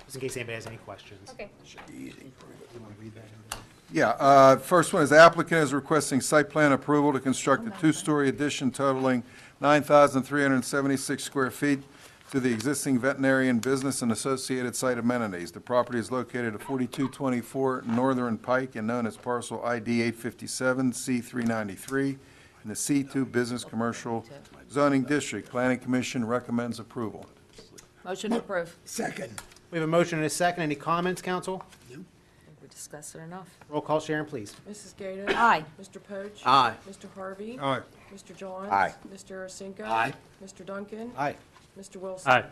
just in case anybody has any questions.
Okay.
Yeah, first one is applicant is requesting site plan approval to construct a two-story addition totaling 9,376 square feet to the existing veterinarian business and associated site amenities. The property is located at 4224 Northern Pike and known as parcel ID 857 C393 in the C2 Business Commercial Zoning District. Planning Commission recommends approval.
motion to approve.
Second.
We have a motion and a second. Any comments, council?
We discussed it enough.
Roll call, Sharon, please.
Mrs. Gatos?
Aye.
Mr. Poach?
Aye.
Mr. Harvey?
Aye.
Mr. Johns?
Aye.
Mr. Arasinko?
Aye.
Mr. Duncan?
Aye.
Mr. Wilson?
Aye.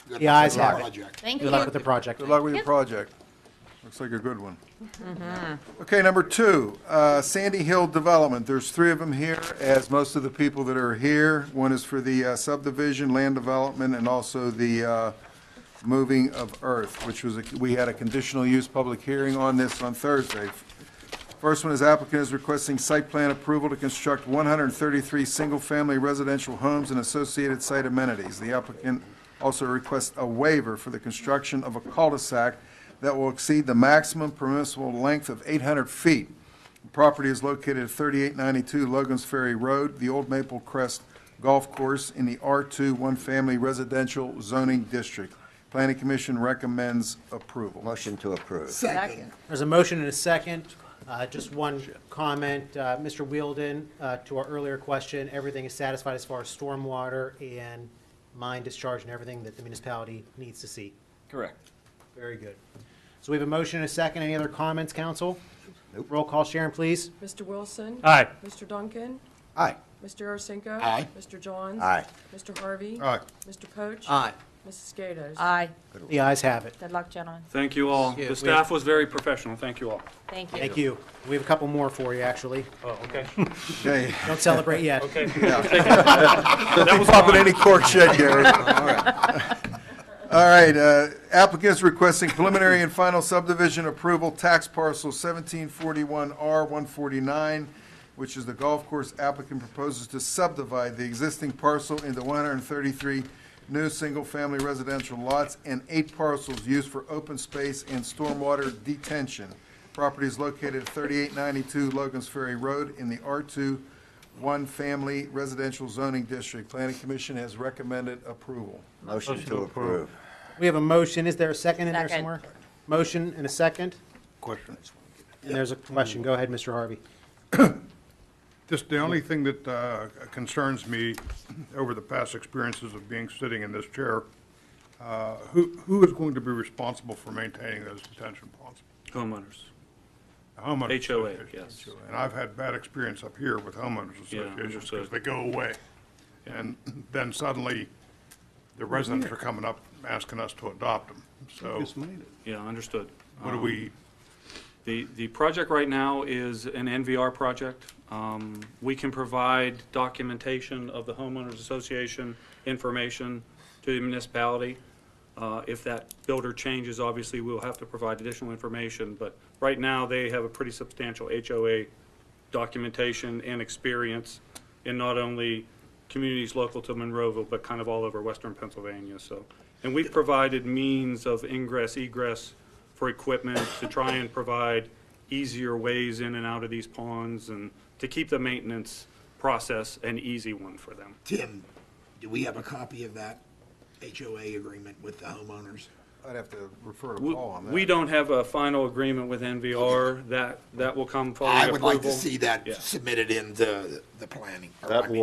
Good
The
luck
ayes
with the
have it.
project.
Thank
Good luck
you.
with the project.
Good luck with your project. Looks like a good one. Okay, number two, Sandy Hill Development. There's three of them here, as most of the people that are here. One is for the subdivision, land development, and also the moving of earth, which was, we had a conditional use public hearing on this on Thursday. First one is applicant is requesting site plan approval to construct 133 single-family residential homes and associated site amenities. The applicant also requests a waiver for the construction of a cul-de-sac that will exceed the maximum permissible length of 800 feet. The property is located at 3892 Logan's Ferry Road, the Old Maple Crest Golf Course in the R2 one-family residential zoning district. Planning Commission recommends approval.
Motion to approve.
Second.
There's a motion and a second. Just one comment, Mr. Wielden, to our earlier question, everything is satisfied as far as stormwater and mine discharge and everything that the municipality needs to see.
Correct.
Very good. So we have a motion and a second. Any other comments, council?
Nope.
Roll call, Sharon, please.
Mr. Wilson?
Aye.
Mr. Duncan?
Aye.
Mr. Arasinko?
Aye.
Mr. Johns?
Aye.
Mr. Harvey?
Aye.
Mr. Poach?
Aye.
Mrs. Gatos?
Aye.
The ayes have it.
Good luck, gentlemen.
Thank you all.
Thank you.
The staff was very professional. Thank you all.
Thank you.
Thank you. We have a couple more for you, actually.
Oh, okay.
Okay.
Don't celebrate yet.
Okay.
Don't be popping any corks yet, Gary. All right, applicant is requesting preliminary and final subdivision approval, tax parcel 1741R149, which is the golf course. Applicant proposes to subdivide the existing parcel into 133 new single-family residential lots and 8 parcels used for open space and stormwater detention. Property is located at 3892 Logan's Ferry Road in the R2 one-family residential zoning district. Planning Commission has recommended approval.
Motion to approve.
We have a motion. Is there a second in there
Second.
somewhere? Motion and a second?
Question.
And there's a question. Go ahead, Mr. Harvey.
Just the only thing that concerns me over the past experiences of being sitting in this chair, who is going to be responsible for maintaining those detention ponds?
Homeowners.
Homeowners
HOA,
associations.
yes.
And I've had bad experience up here with homeowners
Yeah,
associations because
understood.
they go away. And then suddenly, the residents are coming up asking us to adopt them. So
Yeah, understood.
what do we,
The project right now is an NVR project. We can provide documentation of the homeowners association information to the municipality. If that builder changes, obviously, we'll have to provide additional information, but right now, they have a pretty substantial HOA documentation and experience in not only communities local to Monroeville, but kind of all over western Pennsylvania, so. And we've provided means of ingress, egress for equipment to try and provide easier ways in and out of these ponds and to keep the maintenance process an easy one for them.
Tim, do we have a copy of that HOA agreement with the homeowners?
I'd have to refer to Paul on that.
We don't have a final agreement with NVR. That will come following
I
approval.
would like to see that
Yeah.
submitted into the planning.
That'll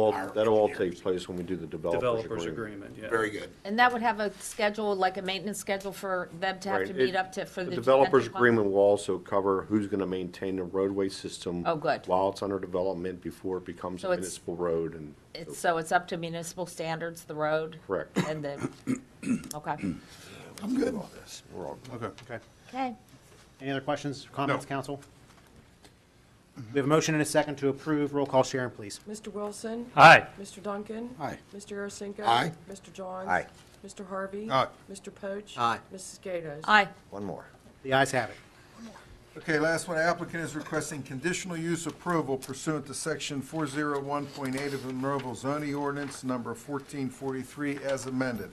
all take place when we do the
Developers agreement, yeah.
Very good.
And that would have a schedule, like a maintenance schedule for them to have to
Right.
meet up to, for the.
The developer's
depending upon-
agreement will also cover who's going to maintain the roadway system.
Oh, good.
While it's under development, before it becomes
So
a
it's-
municipal road and.
So it's up to municipal standards, the road?
Correct.
And the, okay.
I'm good.
All this. We're all good.
Okay.
Okay.
Any other questions, or comments, council? We have a motion and a second to approve. Roll call, Sharon, please.
Mr. Wilson?
Aye.
Mr. Duncan?
Aye.
Mr. Arasinko?
Aye.
Mr. Johns?
Aye.
Mr. Harvey?
Aye.
Mr. Poach?
Aye.
Mrs. Gatos?
Aye.
One more.
The ayes have it.
Okay, last one, applicant is requesting conditional use approval pursuant to section 401.8 of the Monroeville zoning ordinance number 1443 as amended,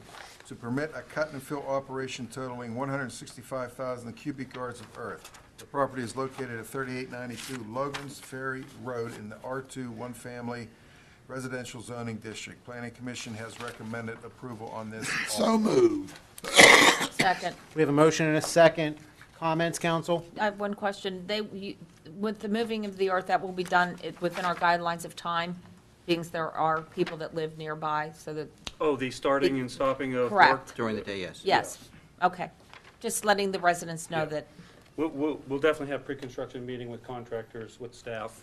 to permit a cut and fill operation totaling 165,000 cubic yards of earth. The property is located at 3892 Logan's Ferry Road in the R2 one-family residential zoning district. Planning Commission has recommended approval on this.
So moved.
Second.
We have a motion and a second. Comments, council?
I have one question. With the moving of the earth, that will be done within our guidelines of time, being there are people that live nearby, so that,
Oh, the starting and stopping of work?
correct?
During the day, yes.
Yes. Okay. Just letting the residents know
Yeah.
that,
We'll definitely have pre-construction meeting with contractors, with staff,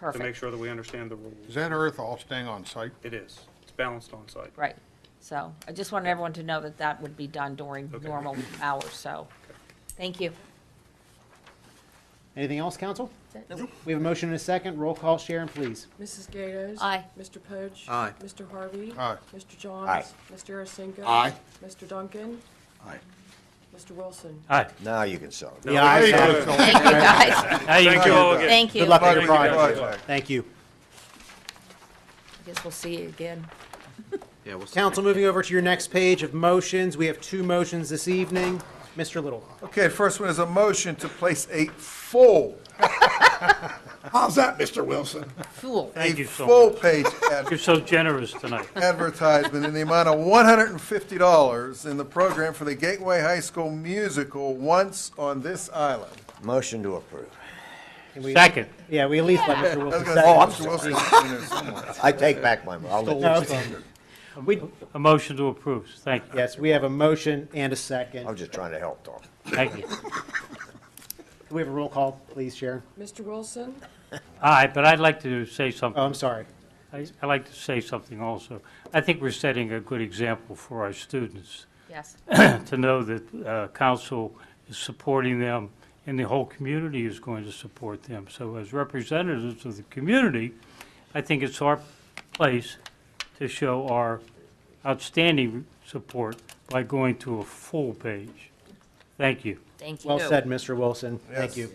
to make
perfect.
sure that we understand the rules.
Is that earth all staying on site?
It is. It's balanced on site.
Right. So I just wanted everyone to know that that would be done during
Okay.
normal hours, so, thank you.
Anything else, council?
Nope.
We have a motion and a second. Roll call, Sharon, please.
Mrs. Gatos?
Aye.
Mr. Poach?
Aye.
Mr. Harvey?
Aye.
Mr. Johns?
Aye.
Mr. Arasinko?
Aye.
Mr. Duncan?
Aye.
Mr. Wilson?
Aye.
Now you can sell it.
The ayes have it.
Thank you, guys.
Thank you all again.
Thank you.
Good luck with your
Thank you, guys.
project. Thank you.
I guess we'll see you again.
Yeah, we'll see.
Council, moving over to your next page of motions. We have two motions this evening. Mr. Little.
Okay, first one is a motion to place a full,
How's that, Mr. Wilson?
Fool.
Thank you so
full-page
You're so generous tonight.
advertisement in the amount of $150 in the program for the Gateway High School musical Once on This Island.
Motion to approve.
Can we-
Second.
Yeah, we at least let Mr.
I was
Wilson
gonna
say.
say,
Oh, I'm
Mr. Wilson
sorry.
is in there somewhere.
I take back my, I'll
No,
let
it's
you.
fine. We,
A motion to approve. Thank you.
yes, we have a motion and a second.
I'm just trying to help, Tom.
Thank you.
Can we have a roll call, please, Sharon?
Mr. Wilson?
Aye, but I'd like to say something.
Oh, I'm sorry.
I'd like to say something also. I think we're setting a good example for our students
Yes.
to know that council is supporting them and the whole community is going to support them. So as representatives of the community, I think it's our place to show our outstanding support by going to a full page. Thank you.
Thank you.
Well said, Mr. Wilson. Thank
Yes.
you.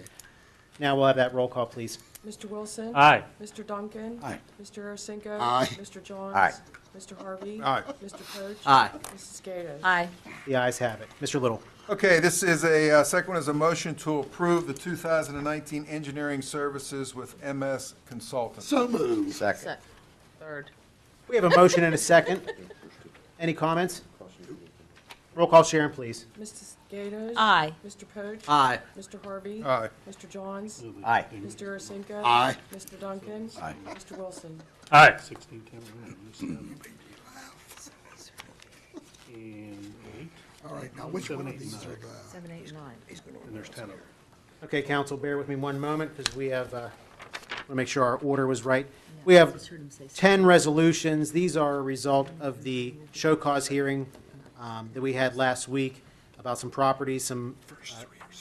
Now we'll have that roll call, please.
Mr. Wilson?
Aye.
Mr. Duncan?
Aye.
Mr. Arasinko?
Aye.
Mr. Johns?
Aye.
Mr. Harvey?
Aye.
Mr. Poach?
Aye.
Mrs. Gatos?
Aye.
The ayes have it. Mr. Little.
Okay, this is a, second one is a motion to approve the 2019 engineering services with MS Consultants.
So moved.
Second.
Third.
We have a motion and a second. Any comments? Roll call, Sharon, please.
Mrs. Gatos?
Aye.
Mr. Poach?
Aye.
Mr. Harvey?
Aye.
Mr. Johns?
Aye.
Mr. Arasinko?
Aye.
Mr. Duncan?
Aye.
Mr. Wilson?
Aye. And eight,
All right, now which one of these are the?
7, 8, 9.
and there's 10 of them.
Okay, council, bear with me one moment because we have, want to make sure our order was right. We have 10 resolutions. These are a result of the show cause hearing that we had last week about some properties, some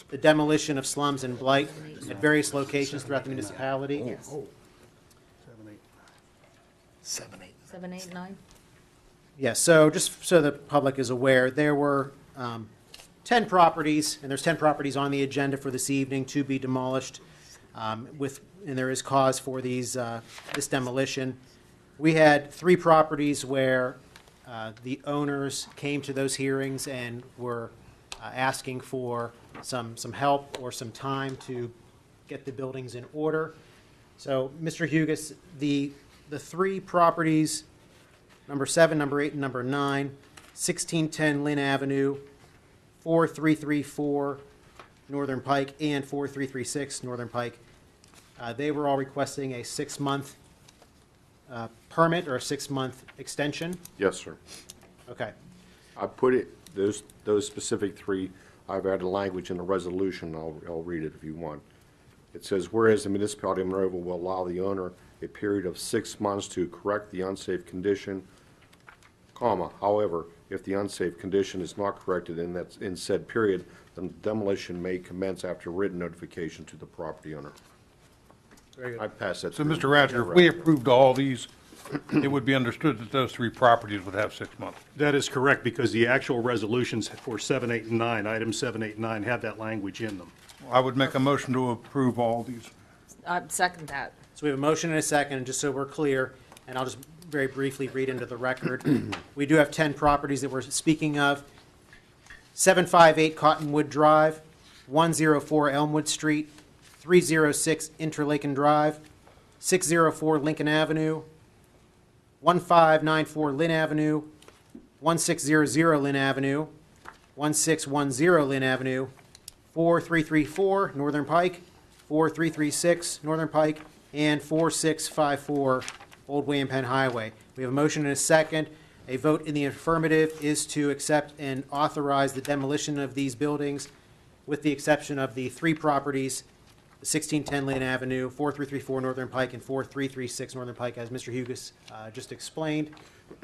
the demolition of slums and blight at various locations throughout the municipality.
7, 8.
7, 8, 9?
Yes, so just so the public is aware, there were 10 properties, and there's 10 properties on the agenda for this evening to be demolished, and there is cause for this demolition. We had 3 properties where the owners came to those hearings and were asking for some help or some time to get the buildings in order. So, Mr. Hugus, the 3 properties, number 7, number 8, and number 9, 1610 Lynn Avenue, 4334 Northern Pike, and 4336 Northern Pike, they were all requesting a 6-month permit or a 6-month extension.
Yes, sir.
Okay.
I put it, those specific 3, I've added language in the resolution. I'll read it if you want. It says, whereas the municipality of Monroeville will allow the owner a period of 6 months to correct the unsafe condition, comma, however, if the unsafe condition is not corrected in said period, then demolition may commence after written notification to the property owner.
Very good.
I pass that.
So,
through.
Mr. Ratcher, if we approved all these, it would be understood that those 3 properties would have 6 months.
That is correct, because the actual resolutions for 7, 8, and 9, items 7, 8, and 9, have that language in them.
I would make a motion to approve all these.
I'd second that.
So we have a motion and a second, and just so we're clear, and I'll just very briefly read into the record. We do have 10 properties that we're speaking of. 758 Cottonwood Drive, 104 Elmwood Street, 306 Interlaken Drive, 604 Lincoln Avenue, 1594 Lynn Avenue, 1600 Lynn Avenue, 1610 Lynn Avenue, 4334 Northern Pike, 4336 Northern Pike, and 4654 Old William Penn Highway. We have a motion and a second. A vote in the affirmative is to accept and authorize the demolition of these buildings, with the exception of the 3 properties, 1610 Lynn Avenue, 4334 Northern Pike, and 4336 Northern Pike, as Mr. Hugus just explained.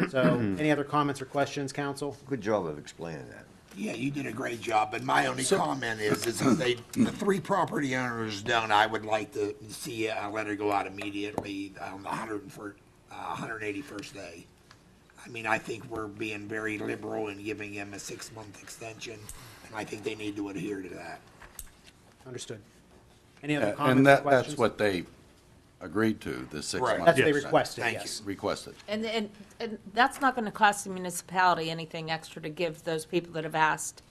So, any other comments or questions, council?
Good job of explaining that.
Yeah, you did a great job, but my only comment is if the 3 property owners don't, I would like to see a letter go out immediately on the 181st day. I mean, I think we're being very liberal in giving them a 6-month extension, and I think they need to adhere to that.
Understood. Any other comments
And
or
that's
questions?
what they agreed to, the 6
Right.
months.
That's what they
extension.
requested,
Thank
yes.
Requested.
And that's not going to cost the municipality anything extra to give those people that have asked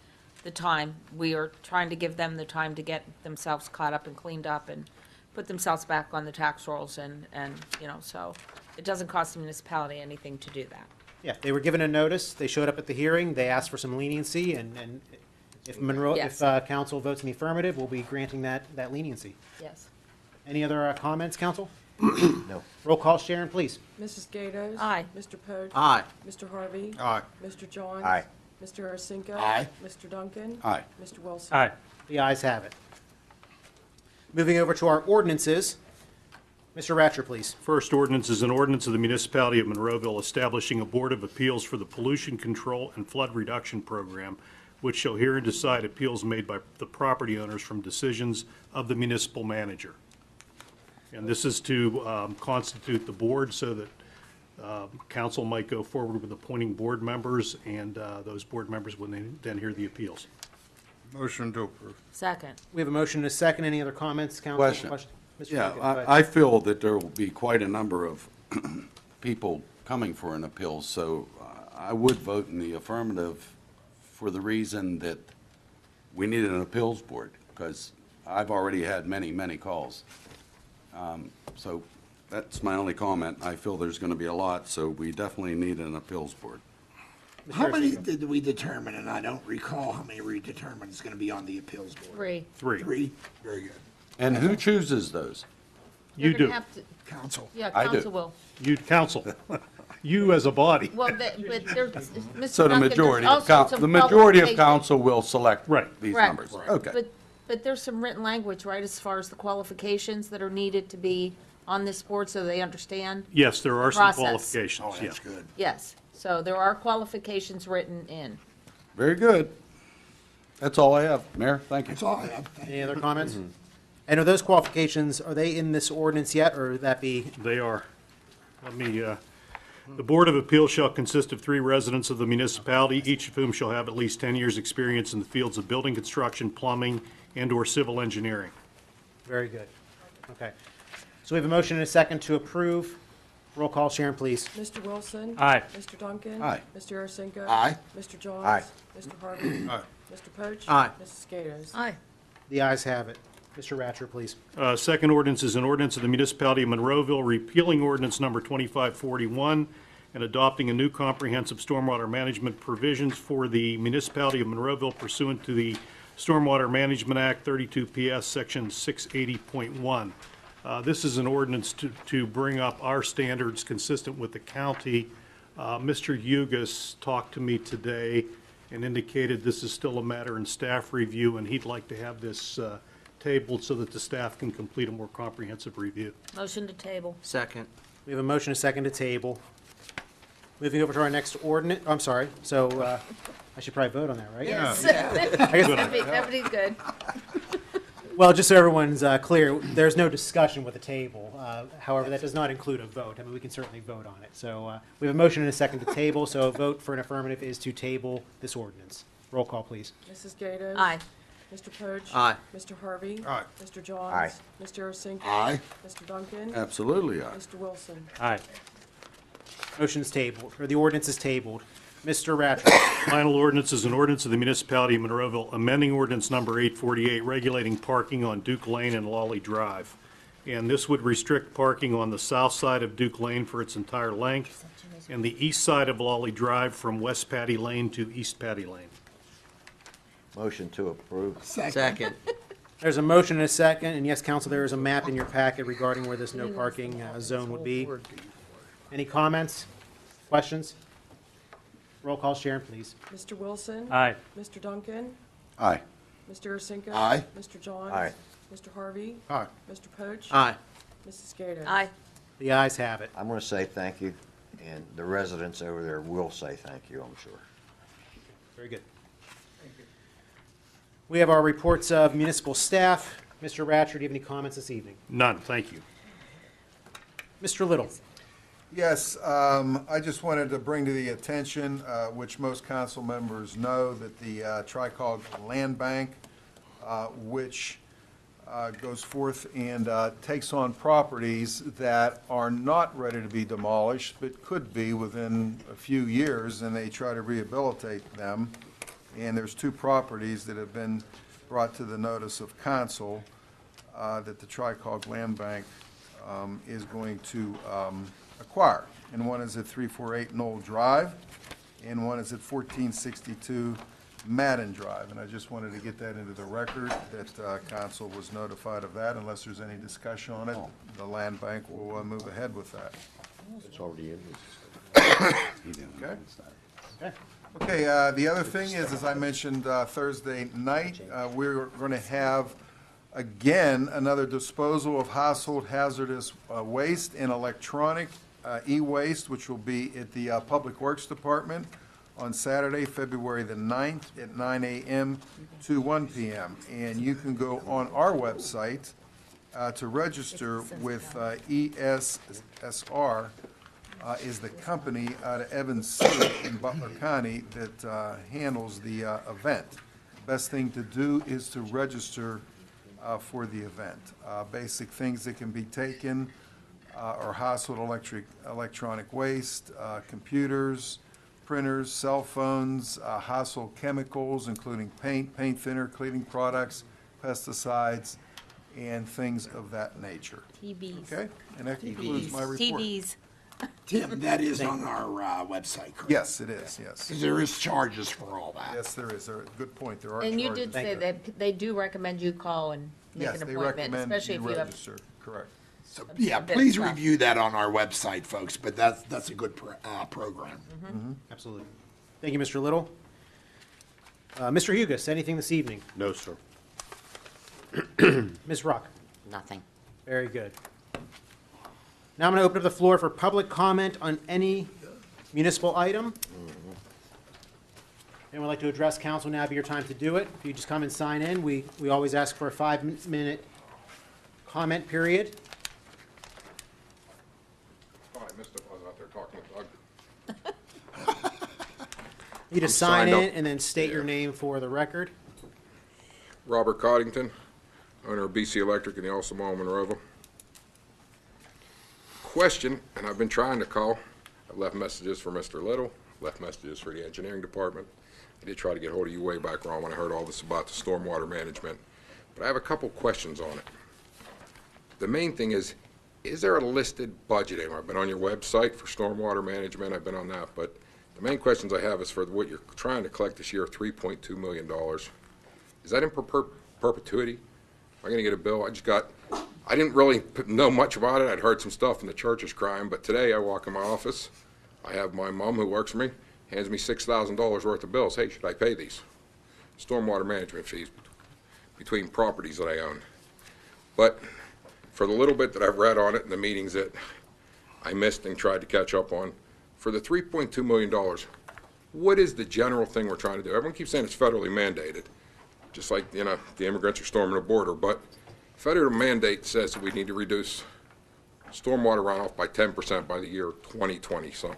the time. We are trying to give them the time to get themselves caught up and cleaned up and put themselves back on the tax rolls and so it doesn't cost the municipality anything to do that.
Yeah, they were given a notice, they showed up at the hearing, they asked for some leniency, and if
Yes.
council votes in the affirmative, we'll be granting that leniency.
Yes.
Any other comments, council?
No.
Roll call, Sharon, please.
Mrs. Gatos?
Aye.
Mr. Pogue?
Aye.
Mr. Harvey?
Aye.
Mr. Johns?
Aye.
Mr. Harasinka?
Aye.
Mr. Duncan?
Aye.
Mr. Wilson?
Aye.
The ayes have it. Moving over to our ordinances. Mr. Ratcher, please.
First ordinance is an ordinance of the Municipality of Monroeville establishing a Board of Appeals for the Pollution Control and Flood Reduction Program, which shall hear and decide appeals made by the property owners from decisions of the municipal manager. And this is to constitute the board so that council might go forward with appointing board members, and those board members will then hear the appeals.
Motion to approve.
Second.
We have a motion and a second. Any other comments, council?
Question.
Mr.
Yeah,
Duncan, go ahead.
I feel that there will be quite a number of people coming for an appeal, so I would vote in the affirmative for the reason that we need an appeals board, because I've already had many, many calls. So that's my only comment. I feel there's going to be a lot, so we definitely need an appeals board.
How many did we determine, and I don't recall how many we determined is going to be on the appeals board?
3.
3? Very good.
And who chooses those?
You
You're gonna
do.
have to-
Council.
Yeah,
I do.
council will.
You, council. You as a body.
Well, but there's, Mr.
So the
Duncan, there's
majority
also
of
some
the majority of
qualifications.
council will select
Right.
these
Correct.
numbers. Okay.
But there's some written language, right, as far as the qualifications that are needed to be on this board so they understand?
Yes, there are some
Process.
qualifications,
Oh,
yeah.
that's good.
Yes, so there are qualifications written in.
Very good. That's all I have. Mayor, thank you.
That's all I have.
Any other comments? And are those qualifications, are they in this ordinance yet, or would that be?
They are. Let me, the Board of Appeals shall consist of 3 residents of the municipality, each of whom shall have at least 10 years' experience in the fields of building construction, plumbing, and/or civil engineering.
Very good. Okay. So we have a motion and a second to approve. Roll call, Sharon, please.
Mr. Wilson.
Aye.
Mr. Duncan.
Aye.
Mr. Arasinka.
Aye.
Mr. Johns.
Aye.
Mr. Harvey.
Aye.
Mr. Poach.
Aye.
Mrs. Gatos.
Aye.
The ayes have it. Mr. Ratcher, please.
Second ordinance is an ordinance of the Municipality of Monroeville repealing ordinance number 2541 and adopting a new comprehensive stormwater management provisions for the Municipality of Monroeville pursuant to the Stormwater Management Act 32 PS Section 680.1. This is an ordinance to bring up our standards consistent with the county. Mr. Hugus talked to me today and indicated this is still a matter in staff review, and he'd like to have this tabled so that the staff can complete a more comprehensive review.
Motion to table.
Second.
We have a motion and a second to table. Moving over to our next ordinance, I'm sorry, so I should probably vote on that, right?
Yes.
I guess-
Everybody's good.
Well, just so everyone's clear, there's no discussion with the table. However, that does not include a vote. I mean, we can certainly vote on it. So we have a motion and a second to table, so a vote for an affirmative is to table this ordinance. Roll call, please.
Mrs. Gatos.
Aye.
Mr. Poach.
Aye.
Mr. Harvey.
Aye.
Mr. Johns.
Aye.
Mr. Arasinka.
Aye.
Mr. Duncan.
Absolutely, aye.
Mr. Wilson.
Aye.
Motion's tabled, or the ordinance is tabled. Mr. Ratcher.
Final ordinance is an ordinance of the Municipality of Monroeville amending ordinance number 848 regulating parking on Duke Lane and Lawley Drive. And this would restrict parking on the south side of Duke Lane for its entire length and the east side of Lawley Drive from West Patty Lane to East Patty Lane.
Motion to approve.
Second.
There's a motion and a second, and yes, council, there is a map in your packet regarding where this no parking zone would be. Any comments, questions? Roll call, Sharon, please.
Mr. Wilson.
Aye.
Mr. Duncan.
Aye.
Mr. Arasinka.
Aye.
Mr. Johns.
Aye.
Mr. Harvey.
Aye.
Mr. Poach.
Aye.
Mrs. Gatos.
Aye.
The ayes have it.
I'm going to say thank you, and the residents over there will say thank you, I'm sure.
Very good. We have our reports of municipal staff. Mr. Ratcher, do you have any comments this evening?
None, thank you.
Mr. Little.
Yes, I just wanted to bring to the attention, which most council members know, that the Tricog Land Bank, which goes forth and takes on properties that are not ready to be demolished, but could be within a few years, and they try to rehabilitate them. And there's 2 properties that have been brought to the notice of council that the Tricog Land Bank is going to acquire. And one is at 348 Knoll Drive, and one is at 1462 Madden Drive. And I just wanted to get that into the record, that council was notified of that. Unless there's any discussion on it, the land bank will move ahead with that.
It's already in.
Okay. Okay, the other thing is, as I mentioned Thursday night, we're going to have, again, another disposal of household hazardous waste and electronic e-waste, which will be at the Public Works Department on Saturday, February the 9th at 9 a.m. to 1 p.m. And you can go on our website to register with ESSR, is the company out of Evans City in Butler County that handles the event. Best thing to do is to register for the event. Basic things that can be taken are household electronic waste, computers, printers, cell phones, household chemicals, including paint, paint thinner, cleaning products, pesticides, and things of that nature.
TVs.
Okay? And that concludes my report.
TVs.
Tim, that is on our website, correct?
Yes, it is, yes.
Because there is charges for all that.
Yes, there is. Good point. There are
And you
charges.
did say that they do recommend you call and make
Yes,
an
they
appointment,
recommend
especially
you
if you have.
register. Correct.
So, yeah,
bit
please
tough.
review that on our website, folks, but that's a good program.
Absolutely. Thank you, Mr. Little. Mr. Hugus, anything this evening?
No, sir.
Ms. Ruck?
Nothing.
Very good. Now I'm going to open up the floor for public comment on any municipal item. anyone would like to address council, now would be your time to do it. If you just come and sign in, we always ask for a 5-minute comment period.
Oh, I missed it. I was out there talking to Doug.
You just
I'm
sign
signed
in
up.
and then state your name for the record.
Robert Coddington, owner of BC Electric in the Elsa Mall, Monroeville. Question, and I've been trying to call. I've left messages for Mr. Little, left messages for the engineering department. I did try to get hold of you way back when I heard all this about the stormwater management. But I have a couple questions on it. The main thing is there a listed budget anywhere? I've been on your website for stormwater management, I've been on that, but the main questions I have is for what you're trying to collect this year, $3.2 million. Is that in perpetuity? Am I gonna get a bill? I didn't really know much about it. I'd heard some stuff and the church is crying, but today I walk in my office, I have my mom who works for me, hands me $6,000 worth of bills. Hey, should I pay these? Stormwater management fees between properties that I own. But for the little bit that I've read on it in the meetings that I missed and tried to catch up on, for the $3.2 million, what is the general thing we're trying to do? Everyone keeps saying it's federally mandated, just like, the immigrants are storming the border, but federal mandate says that we need to reduce stormwater runoff by 10% by the year 2020 something,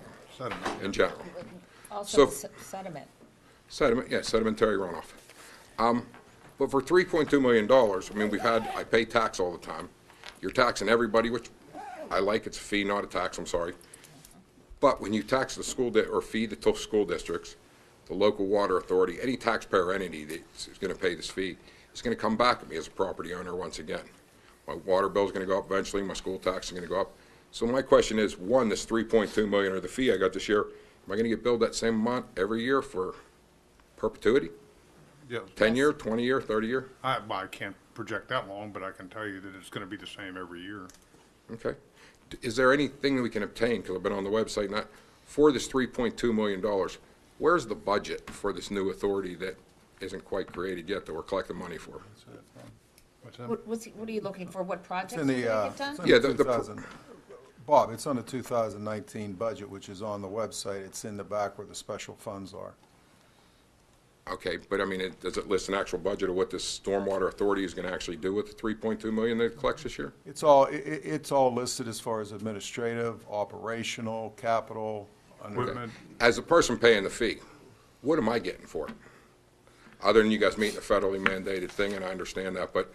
in general.
Also
So-
sediment.
Sedimentary runoff. But for $3.2 million, I mean, I pay tax all the time. You're taxing everybody, which I like. It's a fee, not a tax, I'm sorry. But when you tax the or fee the school districts, the local water authority, any taxpayer entity that's going to pay this fee, it's going to come back at me as a property owner once again. My water bill's going to go up eventually, my school tax is going to go up. So my question is, one, this $3.2 million or the fee I got this year, am I going to get billed that same amount every year for perpetuity?
Yes.
10-year, 20-year, 30-year?
I can't project that long, but I can tell you that it's going to be the same every year.
Okay. Is there anything that we can obtain, because I've been on the website, for this $3.2 million, where's the budget for this new authority that isn't quite created yet that we're collecting money for?
What's that?
What are you looking for? What projects
It's
are
in
going
the,
to get done?
it's in
Yeah,
the
the
2000, Bob, it's on the 2019 budget, which is on the website. It's in the back where the special funds are.
Okay, but I mean, does it list an actual budget of what this stormwater authority is going to actually do with the $3.2 million that it collects this year?
It's all listed as far as administrative, operational, capital,
Equipment.
As a person paying the fee, what am I getting for it? Other than you guys meeting a federally mandated thing, and I understand that, but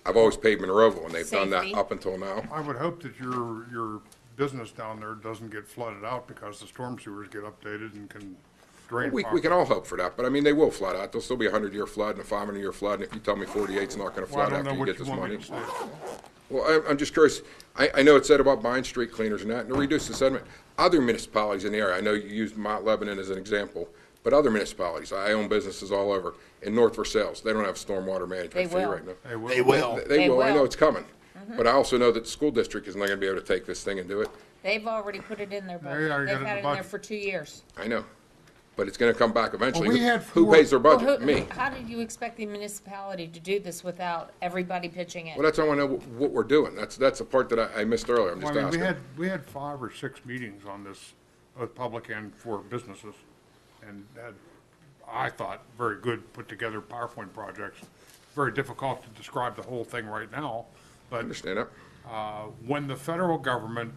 I've always paid Monroeville, and they've done that
Safety.
up until now.
I would hope that your business down there doesn't get flooded out because the storm sewers get updated and can drain
We
properly.
can all hope for that, but I mean, they will flood out. There'll still be a 100-year flood and a 500-year flood, and if you tell me 48's not going to
Well, I
flood
don't
after
know
you
what
get
you
this
want me
money.
to say.
Well, I'm just curious. I know it said about buying street cleaners and that, and to reduce the sediment. Other municipalities in the area, I know you used Mount Lebanon as an example, but other municipalities, I own businesses all over, in North Versailles, they don't have a stormwater
They
management fee
will.
right now.
They will.
They will.
They will, I know
will.
it's coming. But I also know that the school district is not going to be able to take this thing and do it.
They've already put it in their
They
budget.
already
They've
got it in
had
the
it in there
budget.
for 2 years.
I know. But it's going to come back eventually.
we had
Who
four-
pays their
Well,
budget? Me.
How did you expect the municipality to do this without everybody pitching in?
Well, that's how I know what we're doing. That's the part that I missed earlier. I'm
Well,
just
I mean,
asking.
we had 5 or 6 meetings on this, both public and for businesses, and had, I thought, very good put-together PowerPoint projects. Very difficult to describe the whole thing right now,
I
but
understand that.
when the federal government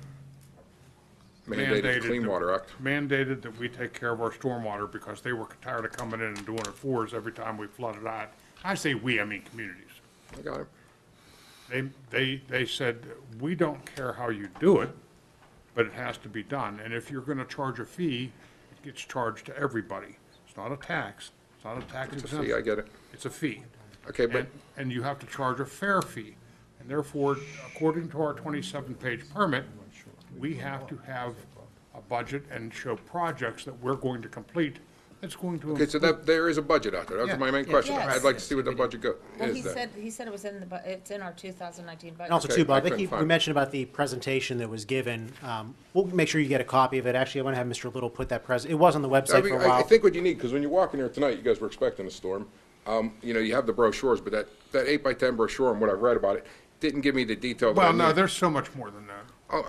Mandated Clean Water Act.
mandated that we take care of our stormwater because they were tired of coming in and doing it for us every time we flooded out. I say we, I mean communities.
I got it.
They said, we don't care how you do it, but it has to be done. And if you're gonna charge a fee, it gets charged to everybody. It's not a tax. It's not a tax
It's a
exemption.
fee, I get it.
It's a fee.
Okay, but
And you have to charge a fair fee. And therefore, according to our 27-page permit, we have to have a budget and show projects that we're going to complete that's going to.
okay, so that there is a budget out there. That's
Yeah.
my main question.
Yes.
I'd like to see what the budget
Well,
is
he
then.
said it was in it's in our 2019 budget.
And also
Okay,
too, Bob,
I
I think
couldn't
we
find it.
mentioned about the presentation that was given. We'll make sure you get a copy of it. Actually, I want to have Mr. Little put that it was on the website for a
I
while.
think what you need, because when you walk in here tonight, you guys were expecting a storm. You have the brochures, but that 8x10 brochure and what I've read about it didn't give me the detail that I
Well, no,
need.
there's so much more than that.
Oh,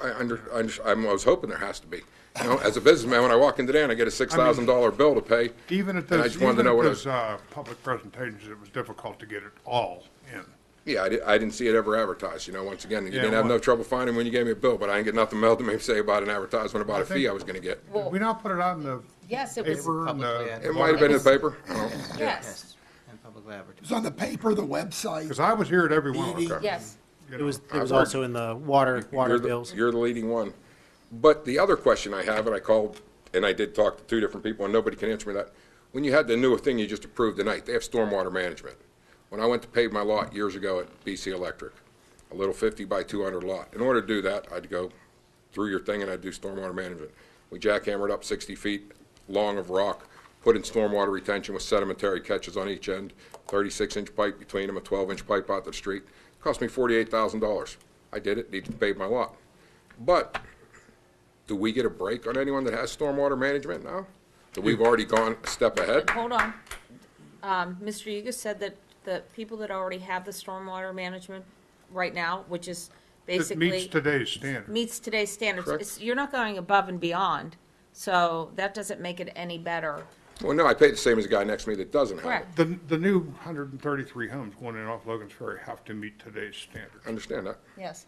I was hoping there has to be. You know, as a businessman, when I walk in today and I get a $6,000 bill to pay,
Even at
and I
those,
just wanted to
even
know
at
what it
those, public presentations, it was difficult to get it all in.
Yeah, I didn't see it ever advertised, you know, once again, you
Yeah,
didn't have
well-
no trouble finding when you gave me a bill, but I didn't get nothing mailed to me to say about an advertisement about
I
a fee
think-
I was gonna get.
Did we not put it out in the
Yes, it was,
paper? and the-
It might have been in the paper. Oh.
yes,
And publicly advertised.
It's on the paper, the website.
Because I was here at every one of them.
yes.
you
It
know.
was
I've heard-
also in the water
You're the-
bills.
You're the leading one. But the other question I have, and I called, and I did talk to two different people, and nobody can answer me that. When you had the newer thing you just approved tonight, they have stormwater management. When I went to pave my lot years ago at BC Electric, a little 50 by 200 lot, in order to do that, I'd go through your thing and I'd do stormwater management. We jackhammered up 60 feet long of rock, put in stormwater retention with sedimentary catches on each end, 36-inch pipe between them, a 12-inch pipe out to the street. Cost me $48,000. I did it, needed to pave my lot. But do we get a break on anyone that has stormwater management now? That we've already gone a step ahead?
Hold on. Mr. Yuga said that the people that already have the stormwater management right now, which is
It
basically.
meets today's standard.
Meets today's standards.
Correct.
You're not going above and beyond, so that doesn't make it any better.
Well, no, I paid the same as the guy next to me that doesn't have it.
Correct.
The new 133 homes going in off Logan's Ferry have to meet today's standards.
Understand that.
Yes.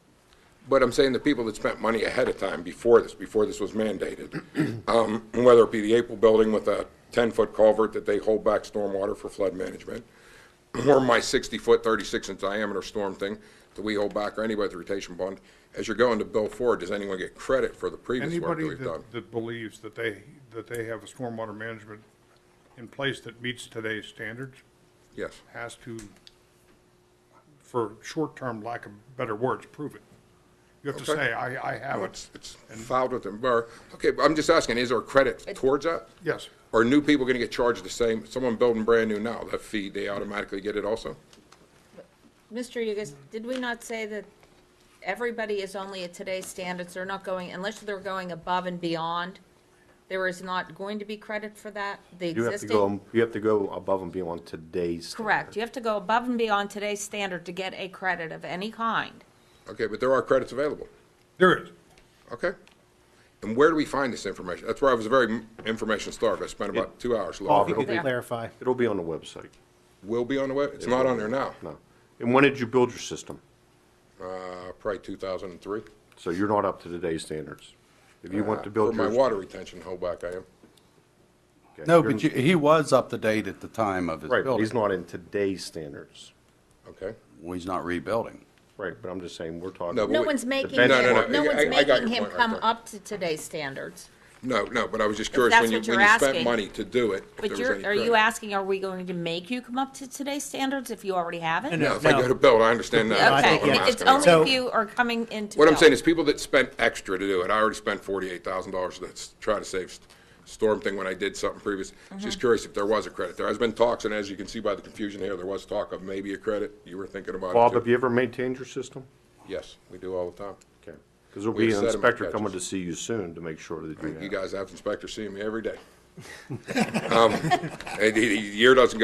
But I'm saying the people that spent money ahead of time before this was mandated, whether it be the April building with a 10-foot culvert that they hold back stormwater for flood management, or my 60-foot, 36-inch diameter storm thing that we hold back, or anybody with the rotation bond, as you're going to bill forward, does anyone get credit for the previous work that
Anybody
we've done?
that believes that they have a stormwater management in place that meets today's standards
Yes.
has to, for short-term lack of better words, prove it. You have to
Okay.
say, I have
No,
it.
it's filed with them. Okay, but I'm just asking, is there credit towards that?
Yes.
Are new people going to get charged the same? Someone building brand new now, that fee, they automatically get it also?
Mr. Yuga, did we not say that everybody is only at today's standards? They're not going, unless they're going above and beyond, there is not going to be credit for that? The
You
existing?
have to go above and beyond today's.
Correct. You have to go above and beyond today's standard to get a credit of any kind.
Okay, but there are credits available.
There is.
Okay. And where do we find this information? That's where I was very information starved. I spent about 2 hours
Paul, if
looking.
you could clarify.
It'll be on the website.
Will be on the web? It's not on there now.
No. And when did you build your system?
Probably 2003.
So you're not up to today's standards. If you want to build
For my
yours.
water retention holdback, I am.
Okay,
No,
you're-
but he was up to date at the time of his
Right, but
building.
he's not in today's standards.
Okay.
Well, he's not rebuilding.
Right, but I'm just saying, we're talking.
No, but
No
wait.
one's making
No, no,
him,
no,
no one's
I got
making
your
him
point right
come
there.
up to today's standards.
No, but I was just curious,
that's
when you
what you're
spent
asking.
money to do it, if there
But
was
you're,
any
are you
credit.
asking, are we going to make you come up to today's standards if you already have it?
No, if I go to build, I understand that. That's
Okay,
not what I'm
it's
asking.
only
So-
if you are coming into.
What I'm
build.
saying is people that spent extra to do it, I already spent $48,000 to try to save storm thing when I did something previous. Just curious if there was a credit. There has been talks, and as you can see by the confusion here, there was talk of maybe a credit. You were thinking about
Bob,
it
have
too.
you ever maintained your system?
Yes, we do all the time.
Okay. Because there'll
We
be
have
an
sediment
inspector coming to
catches.
see you soon to make sure that you
You
have.
guys have inspectors seeing me every day. And the year doesn't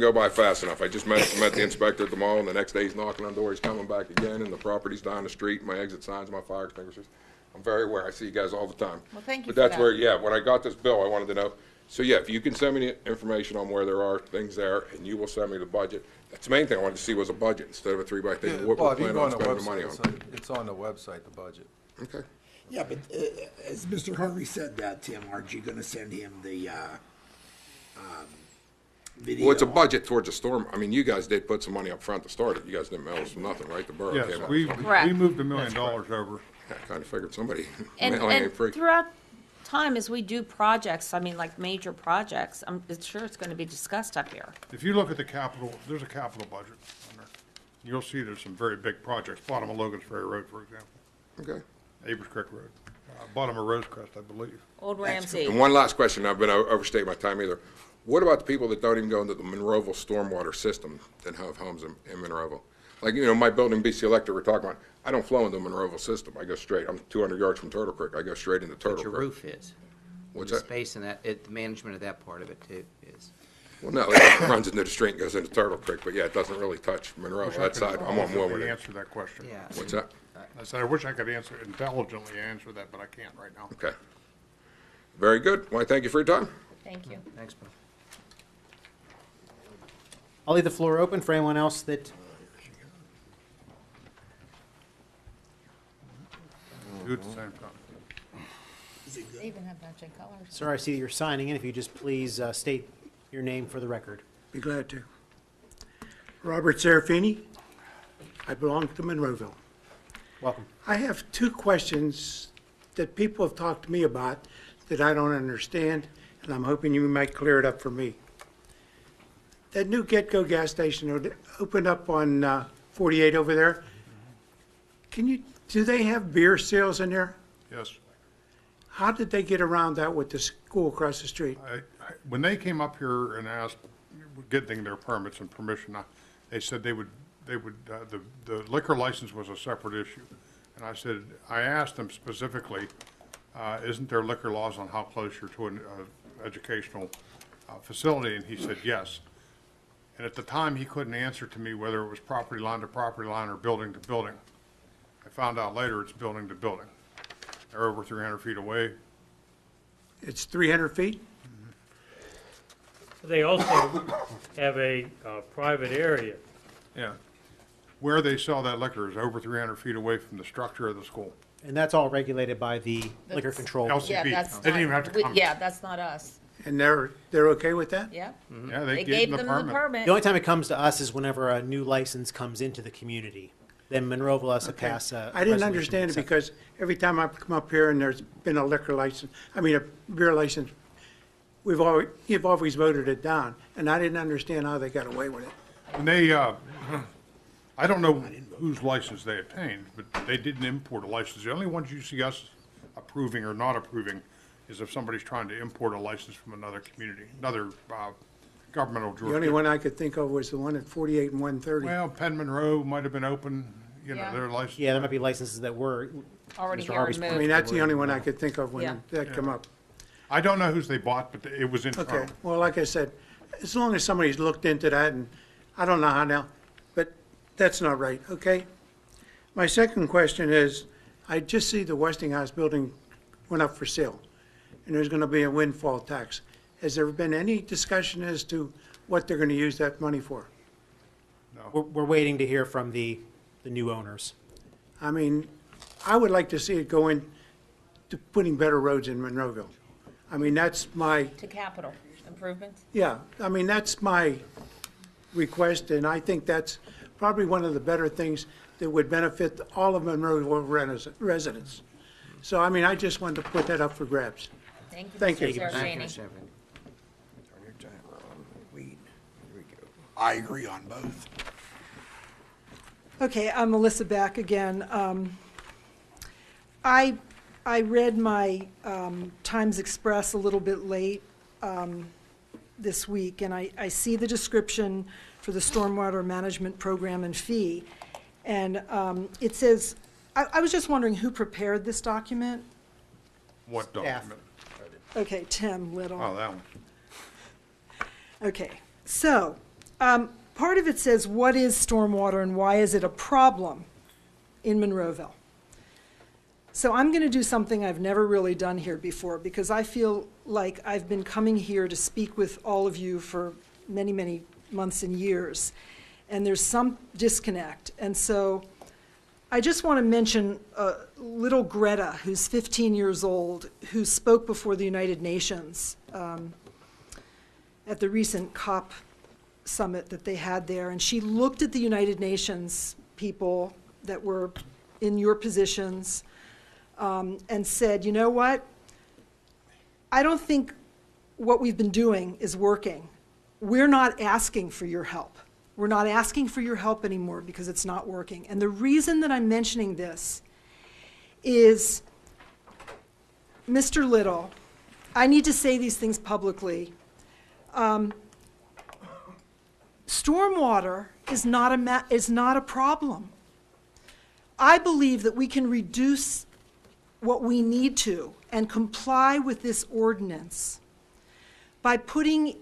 go by fast enough. I just met the inspector at the mall, and the next day he's knocking on the door, he's coming back again, and the property's down the street, my exit signs, my fire extinguishers. I'm very aware, I see you guys all the time.
Well, thank you
But
for
that's
that.
where, yeah, when I got this bill, I wanted to know, so yeah, if you can send me the information on where there are things there, and you will send me the budget, that's the main thing I wanted to see was a budget instead of a 3x thing. What
Well,
we're
if you
planning
go
on
on the
spending the money
website,
on.
it's on the website, the budget.
Okay.
Yeah, but as Mr. Harvey said that, Tim, aren't you gonna send him the video?
Well, it's a budget towards a storm. I mean, you guys did put some money up front to start it. You guys didn't mail us nothing, right? The borough
Yes,
came up.
we
Correct.
moved $1 million over.
I kind of figured somebody
And,
mailing ain't
and
free.
throughout time, as we do projects, I mean, like major projects, I'm sure it's going to be discussed up here.
If you look at the capital, there's a capital budget on there. You'll see there's some very big projects, bottom of Logan's Ferry Road, for example,
Okay.
Avers Creek Road, bottom of Rosecrest, I believe.
Old Ramsey.
And one last question, I've been overstaying my time either. What about the people that don't even go into the Monroeville stormwater system that have homes in Monroeville? Like, you know, my building, BC Electric, we're talking about, I don't flow into the Monroeville system. I go straight, I'm 200 yards from Turtle Creek. I go straight into Turtle
But your
Creek.
roof is.
What's
The
that?
space and that, the management of that part of it too is.
Well, no, it runs into the street and goes into Turtle Creek, but yeah, it doesn't really touch Monroeville. That side, I'm on Wilmington.
Answer that question.
Yeah.
What's that?
I said, I wish I could intelligently answer that, but I can't right now.
Okay. Very good. Well, I thank you for your time.
Thank you.
Thanks, Bill.
I'll leave the floor open for anyone else that,
Do it at the same time.
They even have matching colors.
sir, I see that you're signing in. If you just please state your name for the record.
Be glad to. Robert Serafini. I belong to Monroeville.
Welcome.
I have two questions that people have talked to me about that I don't understand, and I'm hoping you might clear it up for me. That new Get-Go gas station opened up on 48 over there. Do they have beer sales in there?
Yes.
How did they get around that with the school across the street?
When they came up here and asked, getting their permits and permission, they said the liquor license was a separate issue. And I asked them specifically, isn't there liquor laws on how close you're to an educational facility? And he said yes. And at the time, he couldn't answer to me whether it was property line to property line or building to building. I found out later it's building to building. They're over 300 feet away.
It's 300 feet?
They also have a private area.
Yeah. Where they sell that liquor is over 300 feet away from the structure of the school.
And that's all regulated by the liquor control.
Yeah, that's
They didn't even have to come.
Yeah, that's not us.
And they're okay with that?
Yeah.
Yeah, they
gave them the permit.
The only time it comes to us is whenever a new license comes into the community. Then Monroeville has to pass a
I didn't
resolution
understand it
accept-
because every time I've come up here and there's been a liquor license, a beer license, you've always voted it down, and I didn't understand how they got away with it.
And they, I don't know whose license they obtained, but they didn't import a license. The only ones you see us approving or not approving is if somebody's trying to import a license from another community, another governmental jurisdiction.
The only one I could think of was the one at 48 and 130.
Well, Penn Monroe might have been open,
Yeah.
their license.
Yeah, there might be licenses that were.
Already
Mr.
here
Harvey's
and
point,
moved.
I mean, that's the
were
only one I
removed.
could think of
Yeah.
when that come up.
I don't know whose they bought, but it was internal.
Okay, well, like I said, as long as somebody's looked into that, and I don't know how now, but that's not right, okay? My second question is, I just see the Westinghouse building went up for sale, and there's gonna be a windfall tax. Has there been any discussion as to what they're gonna use that money for?
We're waiting to hear from the new owners.
I mean, I would like to see it go into putting better roads in Monroeville. I mean, that's my,
To capital improvements.
yeah, I mean, that's my request, and I think that's probably one of the better things that would benefit all of Monroeville residents. So, I mean, I just wanted to put that up for grabs.
Thank you.
Thank you.
Mr.
Thank you,
Saraceni.
Mr.
I agree on both.
Okay, I'm Melissa back again. I read my Times Express a little bit late this week, and I see the description for the stormwater management program and fee. And it says, I was just wondering who prepared this document?
What document?
Okay, Tim Little.
Oh, that one.
Okay, so, part of it says, what is stormwater and why is it a problem in Monroeville? So I'm going to do something I've never really done here before, because I feel like I've been coming here to speak with all of you for many, many months and years, and there's some disconnect. And so I just want to mention little Greta, who's 15 years old, who spoke before the United Nations at the recent COP summit that they had there, and she looked at the United Nations people that were in your positions and said, you know what? I don't think what we've been doing is working. We're not asking for your help. We're not asking for your help anymore because it's not working. And the reason that I'm mentioning this is, Mr. Little, I need to say these things publicly. Stormwater is not a problem. I believe that we can reduce what we need to and comply with this ordinance by banning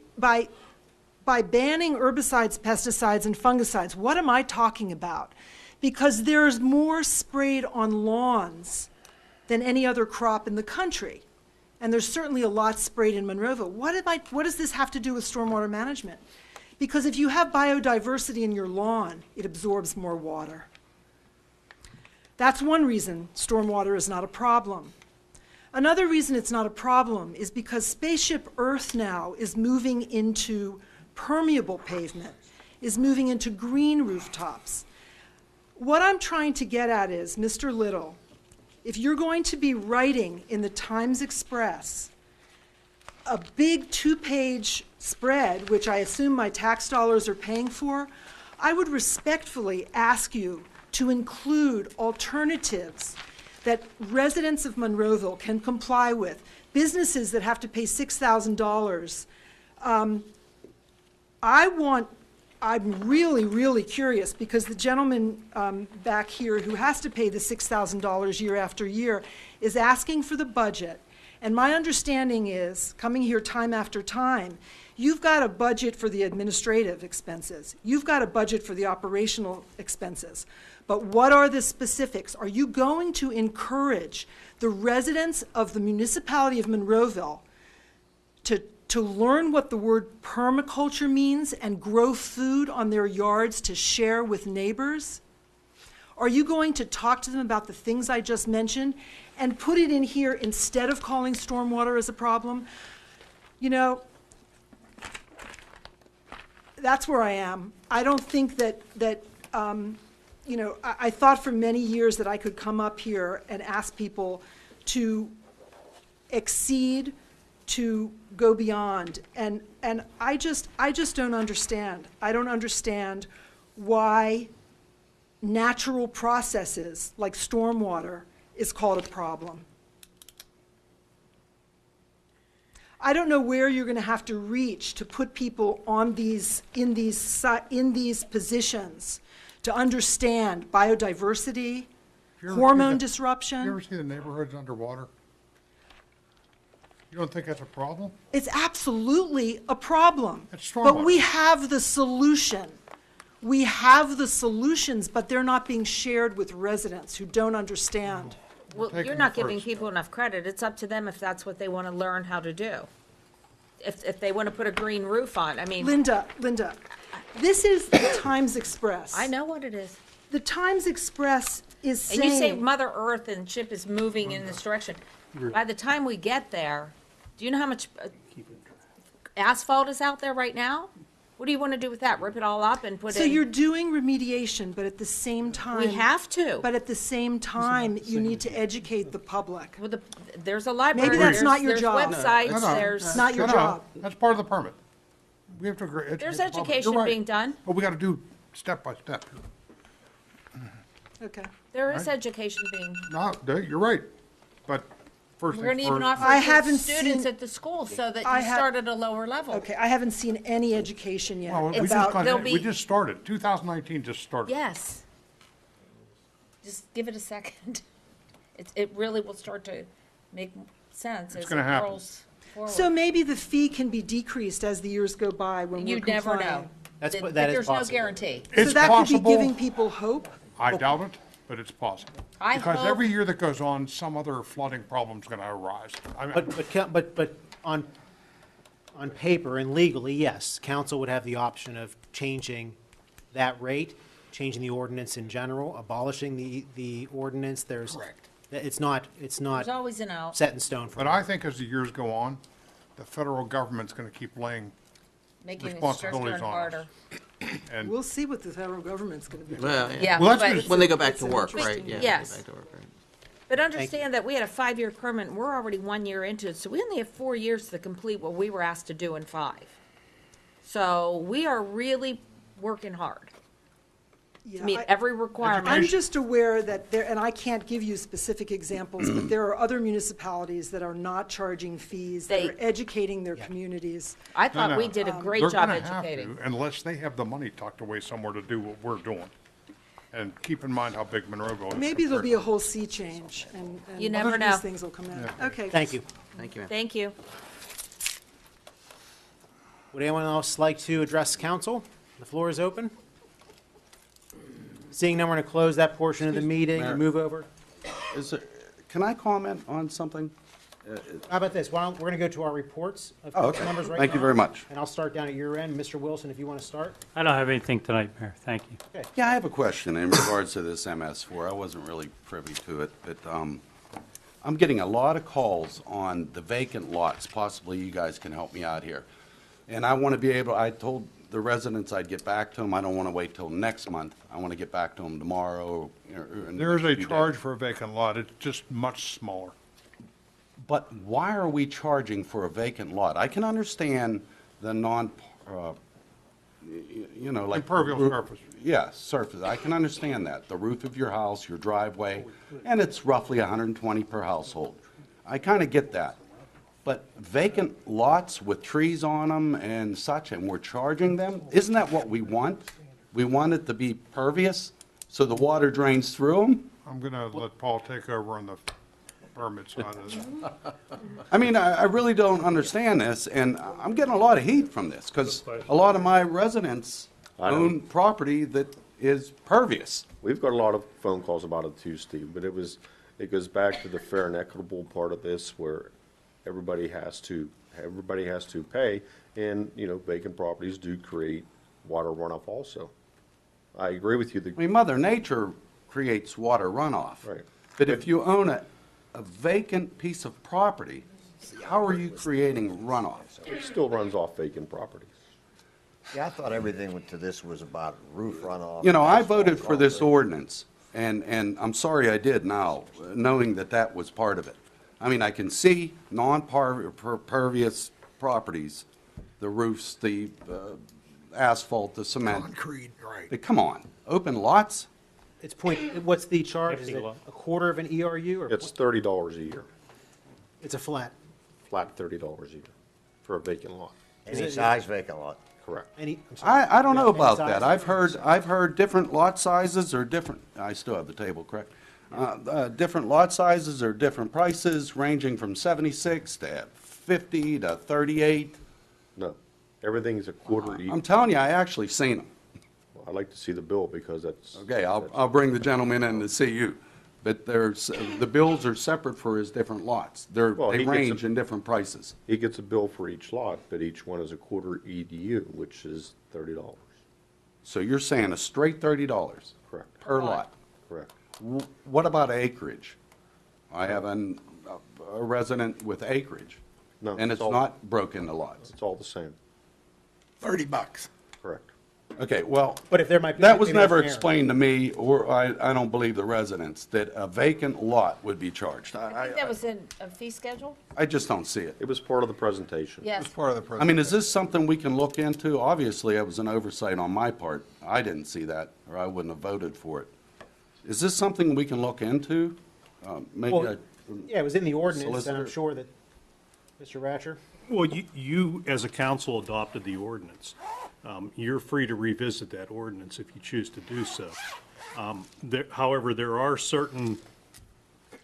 herbicides, pesticides, and fungicides. What am I talking about? Because there's more sprayed on lawns than any other crop in the country. and there's certainly a lot sprayed in Monroeville. What does this have to do with stormwater management? Because if you have biodiversity in your lawn, it absorbs more water. That's one reason stormwater is not a problem. Another reason it's not a problem is because Spaceship Earth now is moving into permeable pavement, is moving into green rooftops. What I'm trying to get at is, Mr. Little, if you're going to be writing in the Times Express a big 2-page spread, which I assume my tax dollars are paying for, I would respectfully ask you to include alternatives that residents of Monroeville can comply with, businesses that have to pay $6,000. I'm really, really curious, because the gentleman back here who has to pay the $6,000 year after year is asking for the budget. And my understanding is, coming here time after time, you've got a budget for the administrative expenses. You've got a budget for the operational expenses. But what are the specifics? Are you going to encourage the residents of the Municipality of Monroeville to learn what the word permaculture means and grow food on their yards to share with neighbors? Are you going to talk to them about the things I just mentioned and put it in here instead of calling stormwater as a problem? You know, that's where I am. I don't think that you know, I thought for many years that I could come up here and ask people to exceed, to go beyond, and I just don't understand. I don't understand why natural processes like stormwater is called a problem. I don't know where you're going to have to reach to put people on in these positions to understand biodiversity, hormone disruption.
You ever see the neighborhoods underwater? You don't think that's a problem?
It's absolutely a problem.
It's
But we
stormwater.
have the solution. We have the solutions, but they're not being shared with residents who don't understand.
Well, you're not giving people enough credit. It's up to them if that's what they want to learn how to do. If they want to put a green roof on, I mean.
Linda, this is the Times Express.
I know what it is.
The Times Express is saying.
And you say Mother Earth and ship is moving in this direction. By the time we get there, do you know how much asphalt is out there right now? What do you want to do with that? Rip it all up and put
So
in?
you're doing remediation, but at the same time.
We have to.
But at the same time, you need to educate the public.
Well, there's a library.
Maybe that's not your job.
There's websites, there's.
Not your job.
That's part of the permit. We have to agree.
There's
educate the public.
education
You're right.
being done.
But we got to do step by step.
Okay.
There is education being.
No, you're right. But first
We're going
things
to even
first.
offer
I
it to
haven't
students
seen-
at the school so that
I
you
have-
start at a lower level.
Okay, I haven't seen any education yet
Well, we
It's-
just,
about.
there'll
we
be-
just started. 2019 just started.
Yes. Just give it a second. It really will start to make sense as it
gonna happen.
rolls forward.
So maybe the fee can be decreased as the years go by when we're
You never
complying.
know.
That's-
But
that is
there's no
possible.
guarantee.
It's
So that
possible.
could be giving people hope?
I doubt it, but it's possible.
I
Because
hope-
every year that goes on, some other flooding problem's going to arise. I mean,
But on paper and legally, yes, council would have the option of changing that rate, changing the ordinance in general, abolishing the ordinance.
Correct.
It's not
There's always an out.
set in stone for
But I think as the years go on, the federal government's going to keep laying
Making it stricter
responsibilities
and
on us.
harder.
And
We'll see what the federal government's going to be doing.
Well,
Yeah,
Well, that's
but-
just-
when they go back
It's
to
an
work,
interesting-
right? Yeah,
Yes.
go back to work, right.
But understand that we had a 5-year permit, and we're already 1 year into it, so we only have 4 years to complete what we were asked to do in 5. So we are really working hard
Yeah,
to meet
I-
every
I'm
requirement.
just aware that there, and I can't give you specific examples, but there are other municipalities that are not charging fees, that
They-
are educating their communities.
I thought
No,
we
no.
did a great
they're
job
gonna have
educating.
to, unless they have the money tucked away somewhere to do what we're doing. And keep in mind how big Monroeville is.
Maybe there'll
compared
be a
to-
whole sea change, and
You
other
never
of
know.
these things will come in.
Yeah.
Okay.
Thank you.
Thank you, ma'am.
Thank you.
Would anyone else like to address council? The floor is open. Seeing none, we're going to close that portion of the meeting and
Mayor.
move over.
Can I comment on something?
How about this? We're going to go to our reports of
Oh,
council
okay.
members right now.
Thank you very much.
And I'll start down at your end. Mr. Wilson, if you want to start.
I don't have anything tonight, Mayor. Thank you.
Okay.
Yeah, I have a question in regards to this MS4. I wasn't really privy to it, but I'm getting a lot of calls on the vacant lots. Possibly you guys can help me out here. And I want to be able, I told the residents I'd get back to them. I don't want to wait till next month. I want to get back to them tomorrow. Or in the
There is a
next few
charge
days.
for a vacant lot. It's just much smaller.
But why are we charging for a vacant lot? I can understand the like.
Impervious surface.
Yeah, surface. I can understand that. The roof of your house, your driveway, and it's roughly 120 per household. I kind of get that. But vacant lots with trees on them and such, and we're charging them? Isn't that what we want? We want it to be pervious, so the water drains through them?
I'm going to let Paul take over on the permit side of it.
I mean, I really don't understand this, and I'm getting a lot of heat from this, because a lot of my residents own property that is pervious.
We've got a lot of phone calls about it too, Steve, but it goes back to the fair and equitable part of this where everybody has to pay, and, vacant properties do create water runoff also. I agree with you.
I mean, Mother Nature creates water runoff.
Right.
But if you own a vacant piece of property, how are you creating runoff?
It still runs off vacant properties.
Yeah, I thought everything to this was about roof runoff.
I voted for this ordinance, and I'm sorry I did now, knowing that was part of it. I mean, I can see non-pervious properties, the roofs, the asphalt, the cement.
Concrete, right.
But come on, open lots?
What's the charge? Is it
Everything
a quarter of an ERU or?
It's $30 a year,
It's a flat.
flat $30 a year for a vacant lot.
Any size vacant lot.
Correct.
I'm sorry.
I don't know
Any
about
size?
that. I've heard different lot sizes or different, I still have the table, correct? Different lot sizes or different prices, ranging from 76 to 50 to 38.
No, everything's a quarter each.
I'm telling you, I actually seen them.
I'd like to see the bill because that's.
Okay, I'll bring the gentleman in to see you. But the bills are separate for his different lots. They
Well, he gets
range
a-
in different prices.
He gets a bill for each lot, but each one is a quarter EDU, which is $30.
So you're saying a straight $30
Correct.
per lot?
Correct.
What about acreage? I have a resident with acreage.
No,
And
it's
it's
all-
not broken into lots.
It's all the same.
$30.
Correct.
Okay, well,
But if there might be.
that was
maybe that's
never
an error.
explained to me, or I don't believe the residents, that a vacant lot would be charged.
I think that was in a fee schedule?
I just don't see it.
It was part of the presentation.
Yes.
It's part of the
I mean, is this something we can look into? Obviously, it was an oversight on my part. I didn't see that, or I wouldn't have voted for it. Is this something we can look into? Maybe
Well, yeah, it was in the ordinance, and I'm
Solicitor.
sure that, Mr. Ratcher?
Well, you, as a council, adopted the ordinance. You're free to revisit that ordinance if you choose to do so. However, there are certain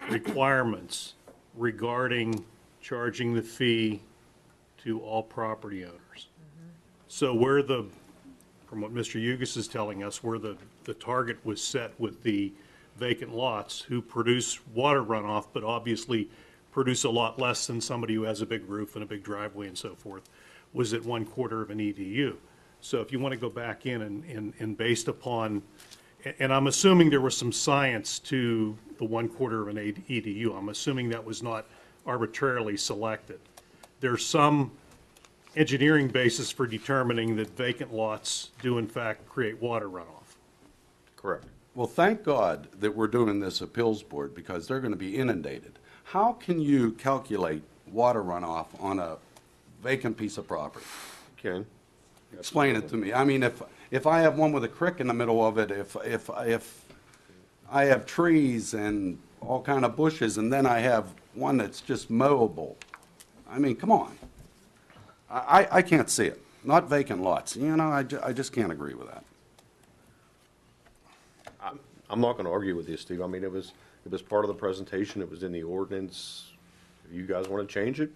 requirements regarding charging the fee to all property owners. So from what Mr. Yugas is telling us, where the target was set with the vacant lots who produce water runoff, but obviously produce a lot less than somebody who has a big roof and a big driveway and so forth, was at 1/4 of an EDU. So if you want to go back in and based upon, and I'm assuming there was some science to the 1/4 of an EDU. I'm assuming that was not arbitrarily selected. There's some engineering basis for determining that vacant lots do in fact create water runoff.
Correct.
Well, thank God that we're doing this appeals board, because they're going to be inundated. How can you calculate water runoff on a vacant piece of property?
Ken?
Explain it to me. I mean, if I have one with a creek in the middle of it, if I have trees and all kind of bushes, and then I have one that's just mowable, I mean, come on. I can't see it. Not vacant lots. I just can't agree with that.
I'm not gonna argue with you, Steve. I mean, it was part of the presentation. It was in the ordinance. If you guys wanna change it,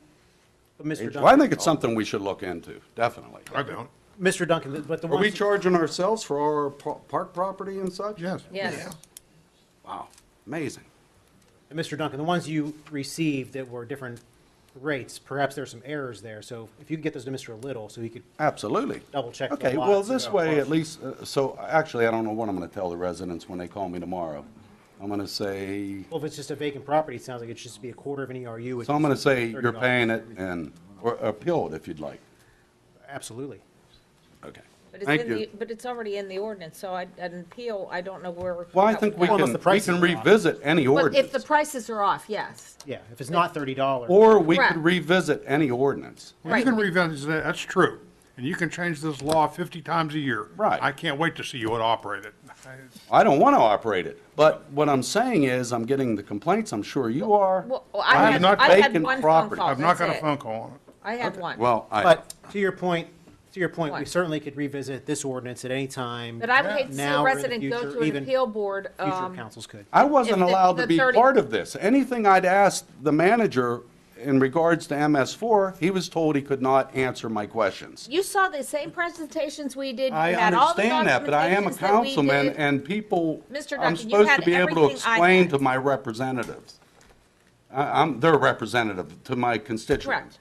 But Mr.
Well, I
Duncan,
think it's something we should look into, definitely.
I don't.
Mr. Duncan, but the
Are we
ones,
charging ourselves for our park property and such?
Yes.
Yes.
Wow, amazing.
Mr. Duncan, the ones you received that were different rates, perhaps there's some errors there. So if you could get those to Mr. Little, so he could
Absolutely.
double check the
Okay,
lots.
well, this way, at least, so actually, I don't know what I'm going to tell the residents when they call me tomorrow. I'm going to say,
Well, if it's just a vacant property, it sounds like it should just be a quarter of an ERU. which
so I'm going to
is
say you're
$30.
paying it and, or appeal it if you'd like.
Absolutely.
Okay.
But it's
Thank
in
you.
the, but it's already in the ordinance, so an appeal, I don't know where.
Well, I
that
think
would
we
go.
unless
can,
the
we
prices
can
are off.
revisit any
But if
ordinance.
the prices are off, yes.
Yeah, if it's not $30.
Or we
Correct.
could revisit any ordinance.
Well, you
Right.
can revisit it, that's true. And you can change this law 50 times a year.
Right.
I can't wait to see you operate it.
I don't want to operate it, but what I'm saying is, I'm getting the complaints, I'm sure you are.
Well,
I
I
have
had,
not
I had
vacant
one phone
property.
call,
I've not
that's
got a
it.
phone call on it.
I had one.
Well,
But to your point, we
What?
certainly could revisit this ordinance at any time.
But I would hate to see
now
a
or in the
resident go
future,
to an
even
appeal board.
Future councils could.
I wasn't
If the-
allowed to
the
be
30
part of this. Anything I'd asked the manager in regards to MS4, he was told he could not answer my questions.
You saw the same presentations we did. You
I
had all the
understand that, but I am a
documentations that we
councilman,
did.
and people,
Mr.
I'm
Duncan, you
supposed
had
to be able to
everything I
explain
had.
to my representatives. I'm their representative to my constituents.
Correct.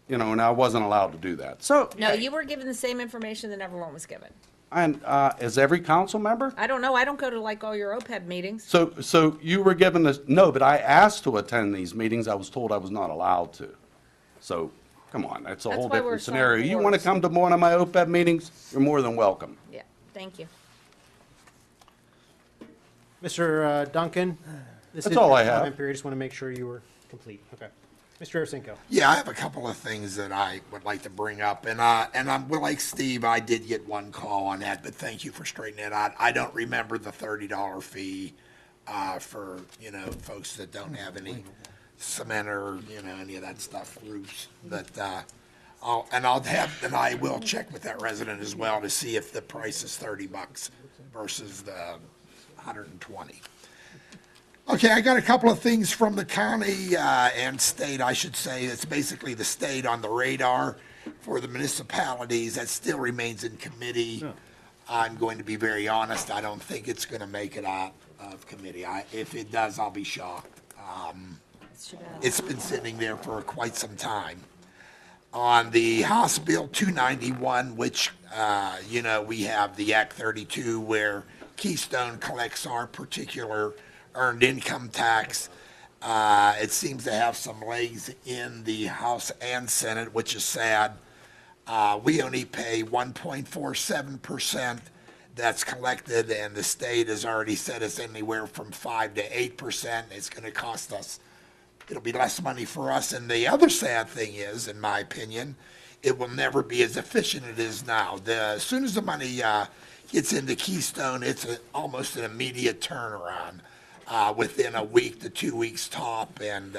You know, and I wasn't allowed to do that. So,
No, you were given the same information that everyone was given.
and is every council member?
I don't know. I don't go to like all your OPEB meetings.
So you were given this, no, but I asked to attend these meetings. I was told I was not allowed to. So, come on, that's a
That's
whole
why we're
different scenario.
assigned
You want to
boards.
come to one of my OPEB meetings, you're more than welcome.
Yeah, thank you.
Mr. Duncan? This
That's
is
all
your
I have.
comment period. Just want to make sure you were complete. Okay. Mr. Arasinko?
Yeah, I have a couple of things that I would like to bring up, and I'm well, like Steve, I did get one call on that, but thank you for straightening it out. I don't remember the $30 fee for folks that don't have any cement or any of that stuff, roofs. But I will check with that resident as well to see if the price is $30 versus the 120. Okay, I got a couple of things from the county and state, I should say. It's basically the state on the radar for the municipalities. That still remains in committee. I'm going to be very honest, I don't think it's going to make it out of committee. If it does, I'll be shocked. It's been sitting there for quite some time. On the House Bill 291, which, we have the Act 32 where Keystone collects our particular earned income tax. It seems to have some legs in the House and Senate, which is sad. We only pay 1.47% that's collected, and the state has already said it's anywhere from 5 to 8%. It's going to cost us, it'll be less money for us. And the other sad thing is, in my opinion, it will never be as efficient as it is now. As soon as the money gets into Keystone, it's almost an immediate turnaround. Within a week to 2 weeks top, and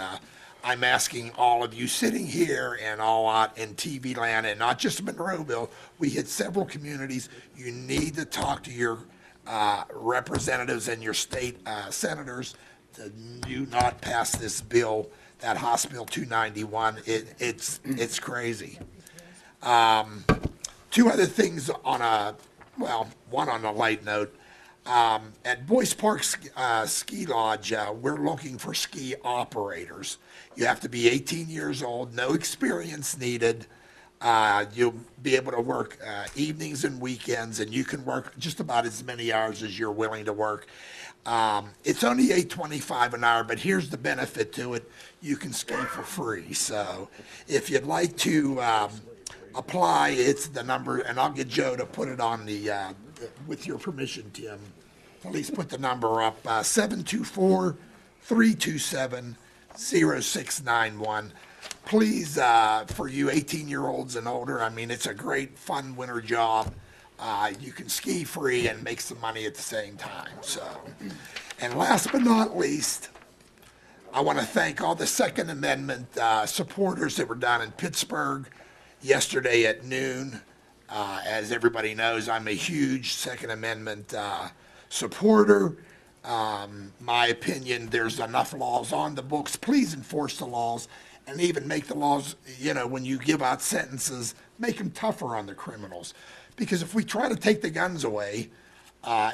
I'm asking all of you sitting here and all out in TV land, and not just Monroeville, we hit several communities. You need to talk to your representatives and your state senators to do not pass this bill, that House Bill 291. It's crazy. Two other things on one on a light note. At Boyce Park Ski Lodge, we're looking for ski operators. You have to be 18 years old, no experience needed. You'll be able to work evenings and weekends, and you can work just about as many hours as you're willing to work. It's only $8.25 an hour, but here's the benefit to it. You can ski for free. So if you'd like to apply, it's the number, and I'll get Joe to put it on the with your permission, Tim, please put the number up, 724-327-0691. Please, for you 18-year-olds and older, I mean, it's a great, fun winter job. You can ski free and make some money at the same time. So, and last but not least, I want to thank all the Second Amendment supporters that were down in Pittsburgh yesterday at noon. As everybody knows, I'm a huge Second Amendment supporter. My opinion, there's enough laws on the books. Please enforce the laws and even make the laws, when you give out sentences, make them tougher on the criminals. Because if we try to take the guns away,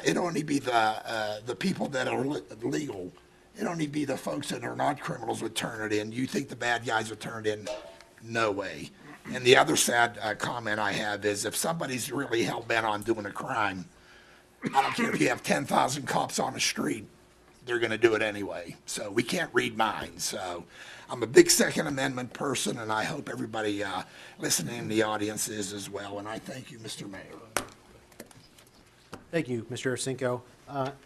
it'll only be the people that are legal It'd only be the folks that are not criminals would turn it in. You think the bad guys would turn it in? No way. And the other sad comment I have is if somebody's really hell-bent on doing a crime, I don't care if you have 10,000 cops on the street, they're going to do it anyway. So we can't read minds. So I'm a big Second Amendment person, and I hope everybody listening in the audience is as well. And I thank you, Mr. Mayor.
Thank you, Mr. Ursinko.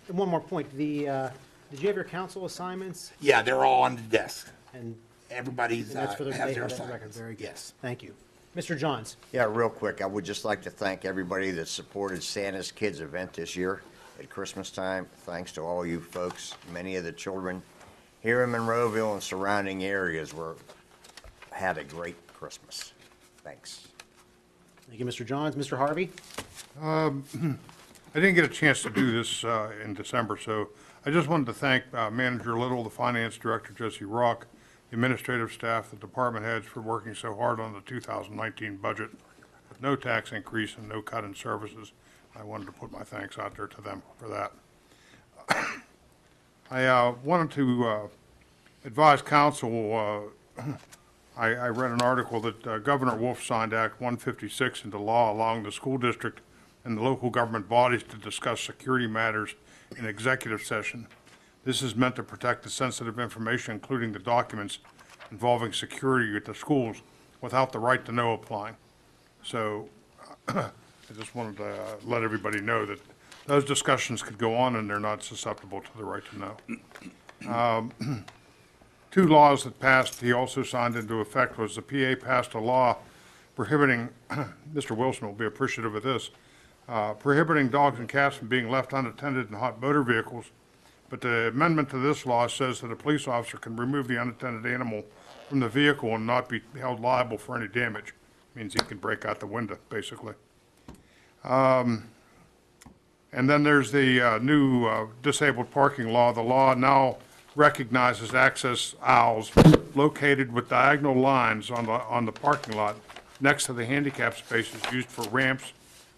And one more point, did you have your council assignments?
Yeah, they're all on the desk.
And
Everybody's
and that's for the,
has
they
their
have that record,
assignments.
very good.
Yes.
Thank you. Mr. Johns?
Yeah, real quick, I would just like to thank everybody that supported Santa's Kids event this year at Christmas time. Thanks to all you folks. Many of the children here in Monroeville and surrounding areas had a great Christmas. Thanks.
Thank you, Mr. Johns. Mr. Harvey?
I didn't get a chance to do this in December, so I just wanted to thank Manager Little, the Finance Director Jesse Rock, the administrative staff, the department heads for working so hard on the 2019 budget with no tax increase and no cut in services. I wanted to put my thanks out there to them for that. I wanted to advise council, I read an article that Governor Wolf signed Act 156 into law, allowing the school district and the local government bodies to discuss security matters in executive session. This is meant to protect the sensitive information, including the documents involving security at the schools, without the right to know applying. So I just wanted to let everybody know that those discussions could go on and they're not susceptible to the right to know. Two laws that passed, he also signed into effect, was the PA passed a law prohibiting, Mr. Wilson will be appreciative of this, prohibiting dogs and cats from being left unattended in hot motor vehicles. But the amendment to this law says that a police officer can remove the unattended animal from the vehicle and not be held liable for any damage. Means he can break out the window, basically. And then there's the new disabled parking law. The law now recognizes access aisles located with diagonal lines on the parking lot next to the handicap spaces used for ramps,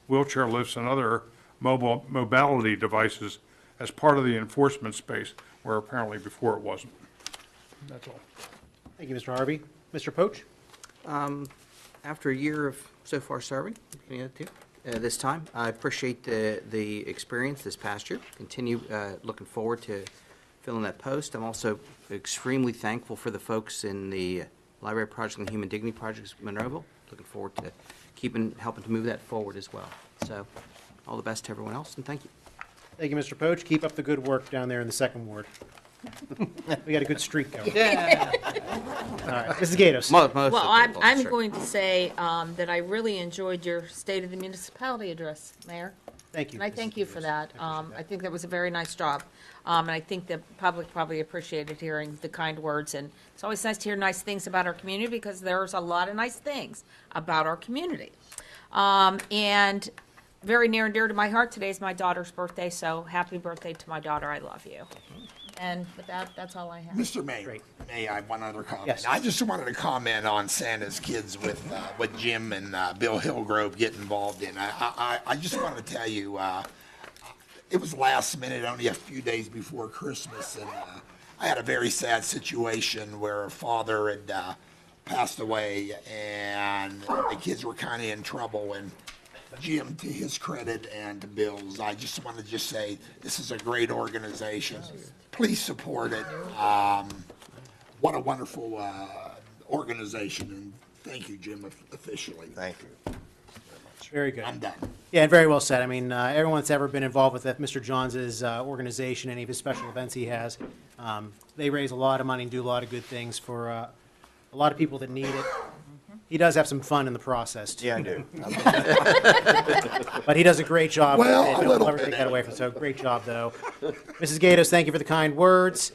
wheelchair lifts, and other mobility devices as part of the enforcement space, where apparently before it wasn't. That's all.
Thank you, Mr. Harvey. Mr. Poach?
After a year of so far serving, this time, I appreciate the experience this past year. Continue looking forward to filling that post. I'm also extremely thankful for the folks in the Library Project and Human Dignity Projects in Monroeville. Looking forward to helping to move that forward as well. So all the best to everyone else, and thank you.
Thank you, Mr. Poach. Keep up the good work down there in the second ward. We got a good streak going.
Yeah.
All right, Mrs. Gatos.
Well, I'm going to say that I really enjoyed your State of the Municipality address, Mayor.
Thank you.
And I thank you for that. I think that was a very nice job. And I think the public probably appreciated hearing the kind words. And it's always nice to hear nice things about our community because there's a lot of nice things about our community. And very near and dear to my heart, today is my daughter's birthday, so happy birthday to my daughter. I love you. And with that, that's all I have.
Mr. Mayor, may I have one other comment?
Yes.
I just wanted to comment on Santa's Kids with what Jim and Bill Hillgrove get involved in. I just wanted to tell you, it was last minute, only a few days before Christmas, and I had a very sad situation where a father had passed away, and the kids were kind of in trouble, and Jim, to his credit, and to Bill's, I just want to say this is a great organization. Please support it. What a wonderful organization, and thank you, Jim, officially.
Thank you.
Very good.
I'm done.
Yeah, and very well said. I mean, everyone that's ever been involved with Mr. Johns' organization, any of his special events he has, they raise a lot of money and do a lot of good things for a lot of people that need it. He does have some fun in the process, too.
Yeah, I do.
But he does a great job.
Well,
and
a
don't
little
ever
bit
take that away from him. So great job, though. Mrs. Gatos, thank you for the kind words.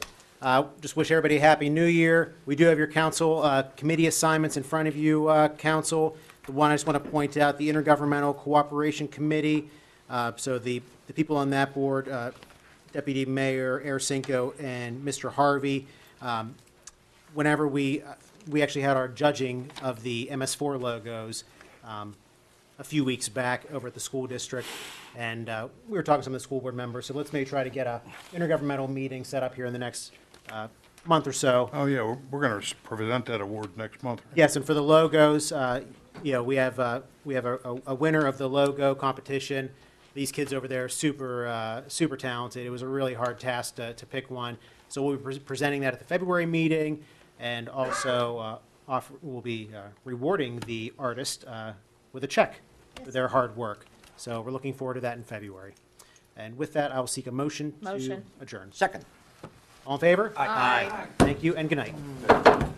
Just wish everybody a happy new year. We do have your council committee assignments in front of you, council. The one I just want to point out, the Intergovernmental Cooperation Committee. So the people on that board, Deputy Mayor Ursinko and Mr. Harvey. Whenever we actually had our judging of the MS4 logos a few weeks back over at the school district, and we were talking to some of the school board members, so let's maybe try to get a intergovernmental meeting set up here in the next month or so.
Oh, yeah, we're going to present that award next month.
Yes, and for the logos, we have a winner of the logo competition. These kids over there are super talented. It was a really hard task to pick one. So we'll be presenting that at the February meeting, and also we'll be rewarding the artist with a check for their hard work. So we're looking forward to that in February. And with that, I will seek a motion to
Motion.
adjourn.
Second.
All in favor?
Aye.
Thank you, and good night.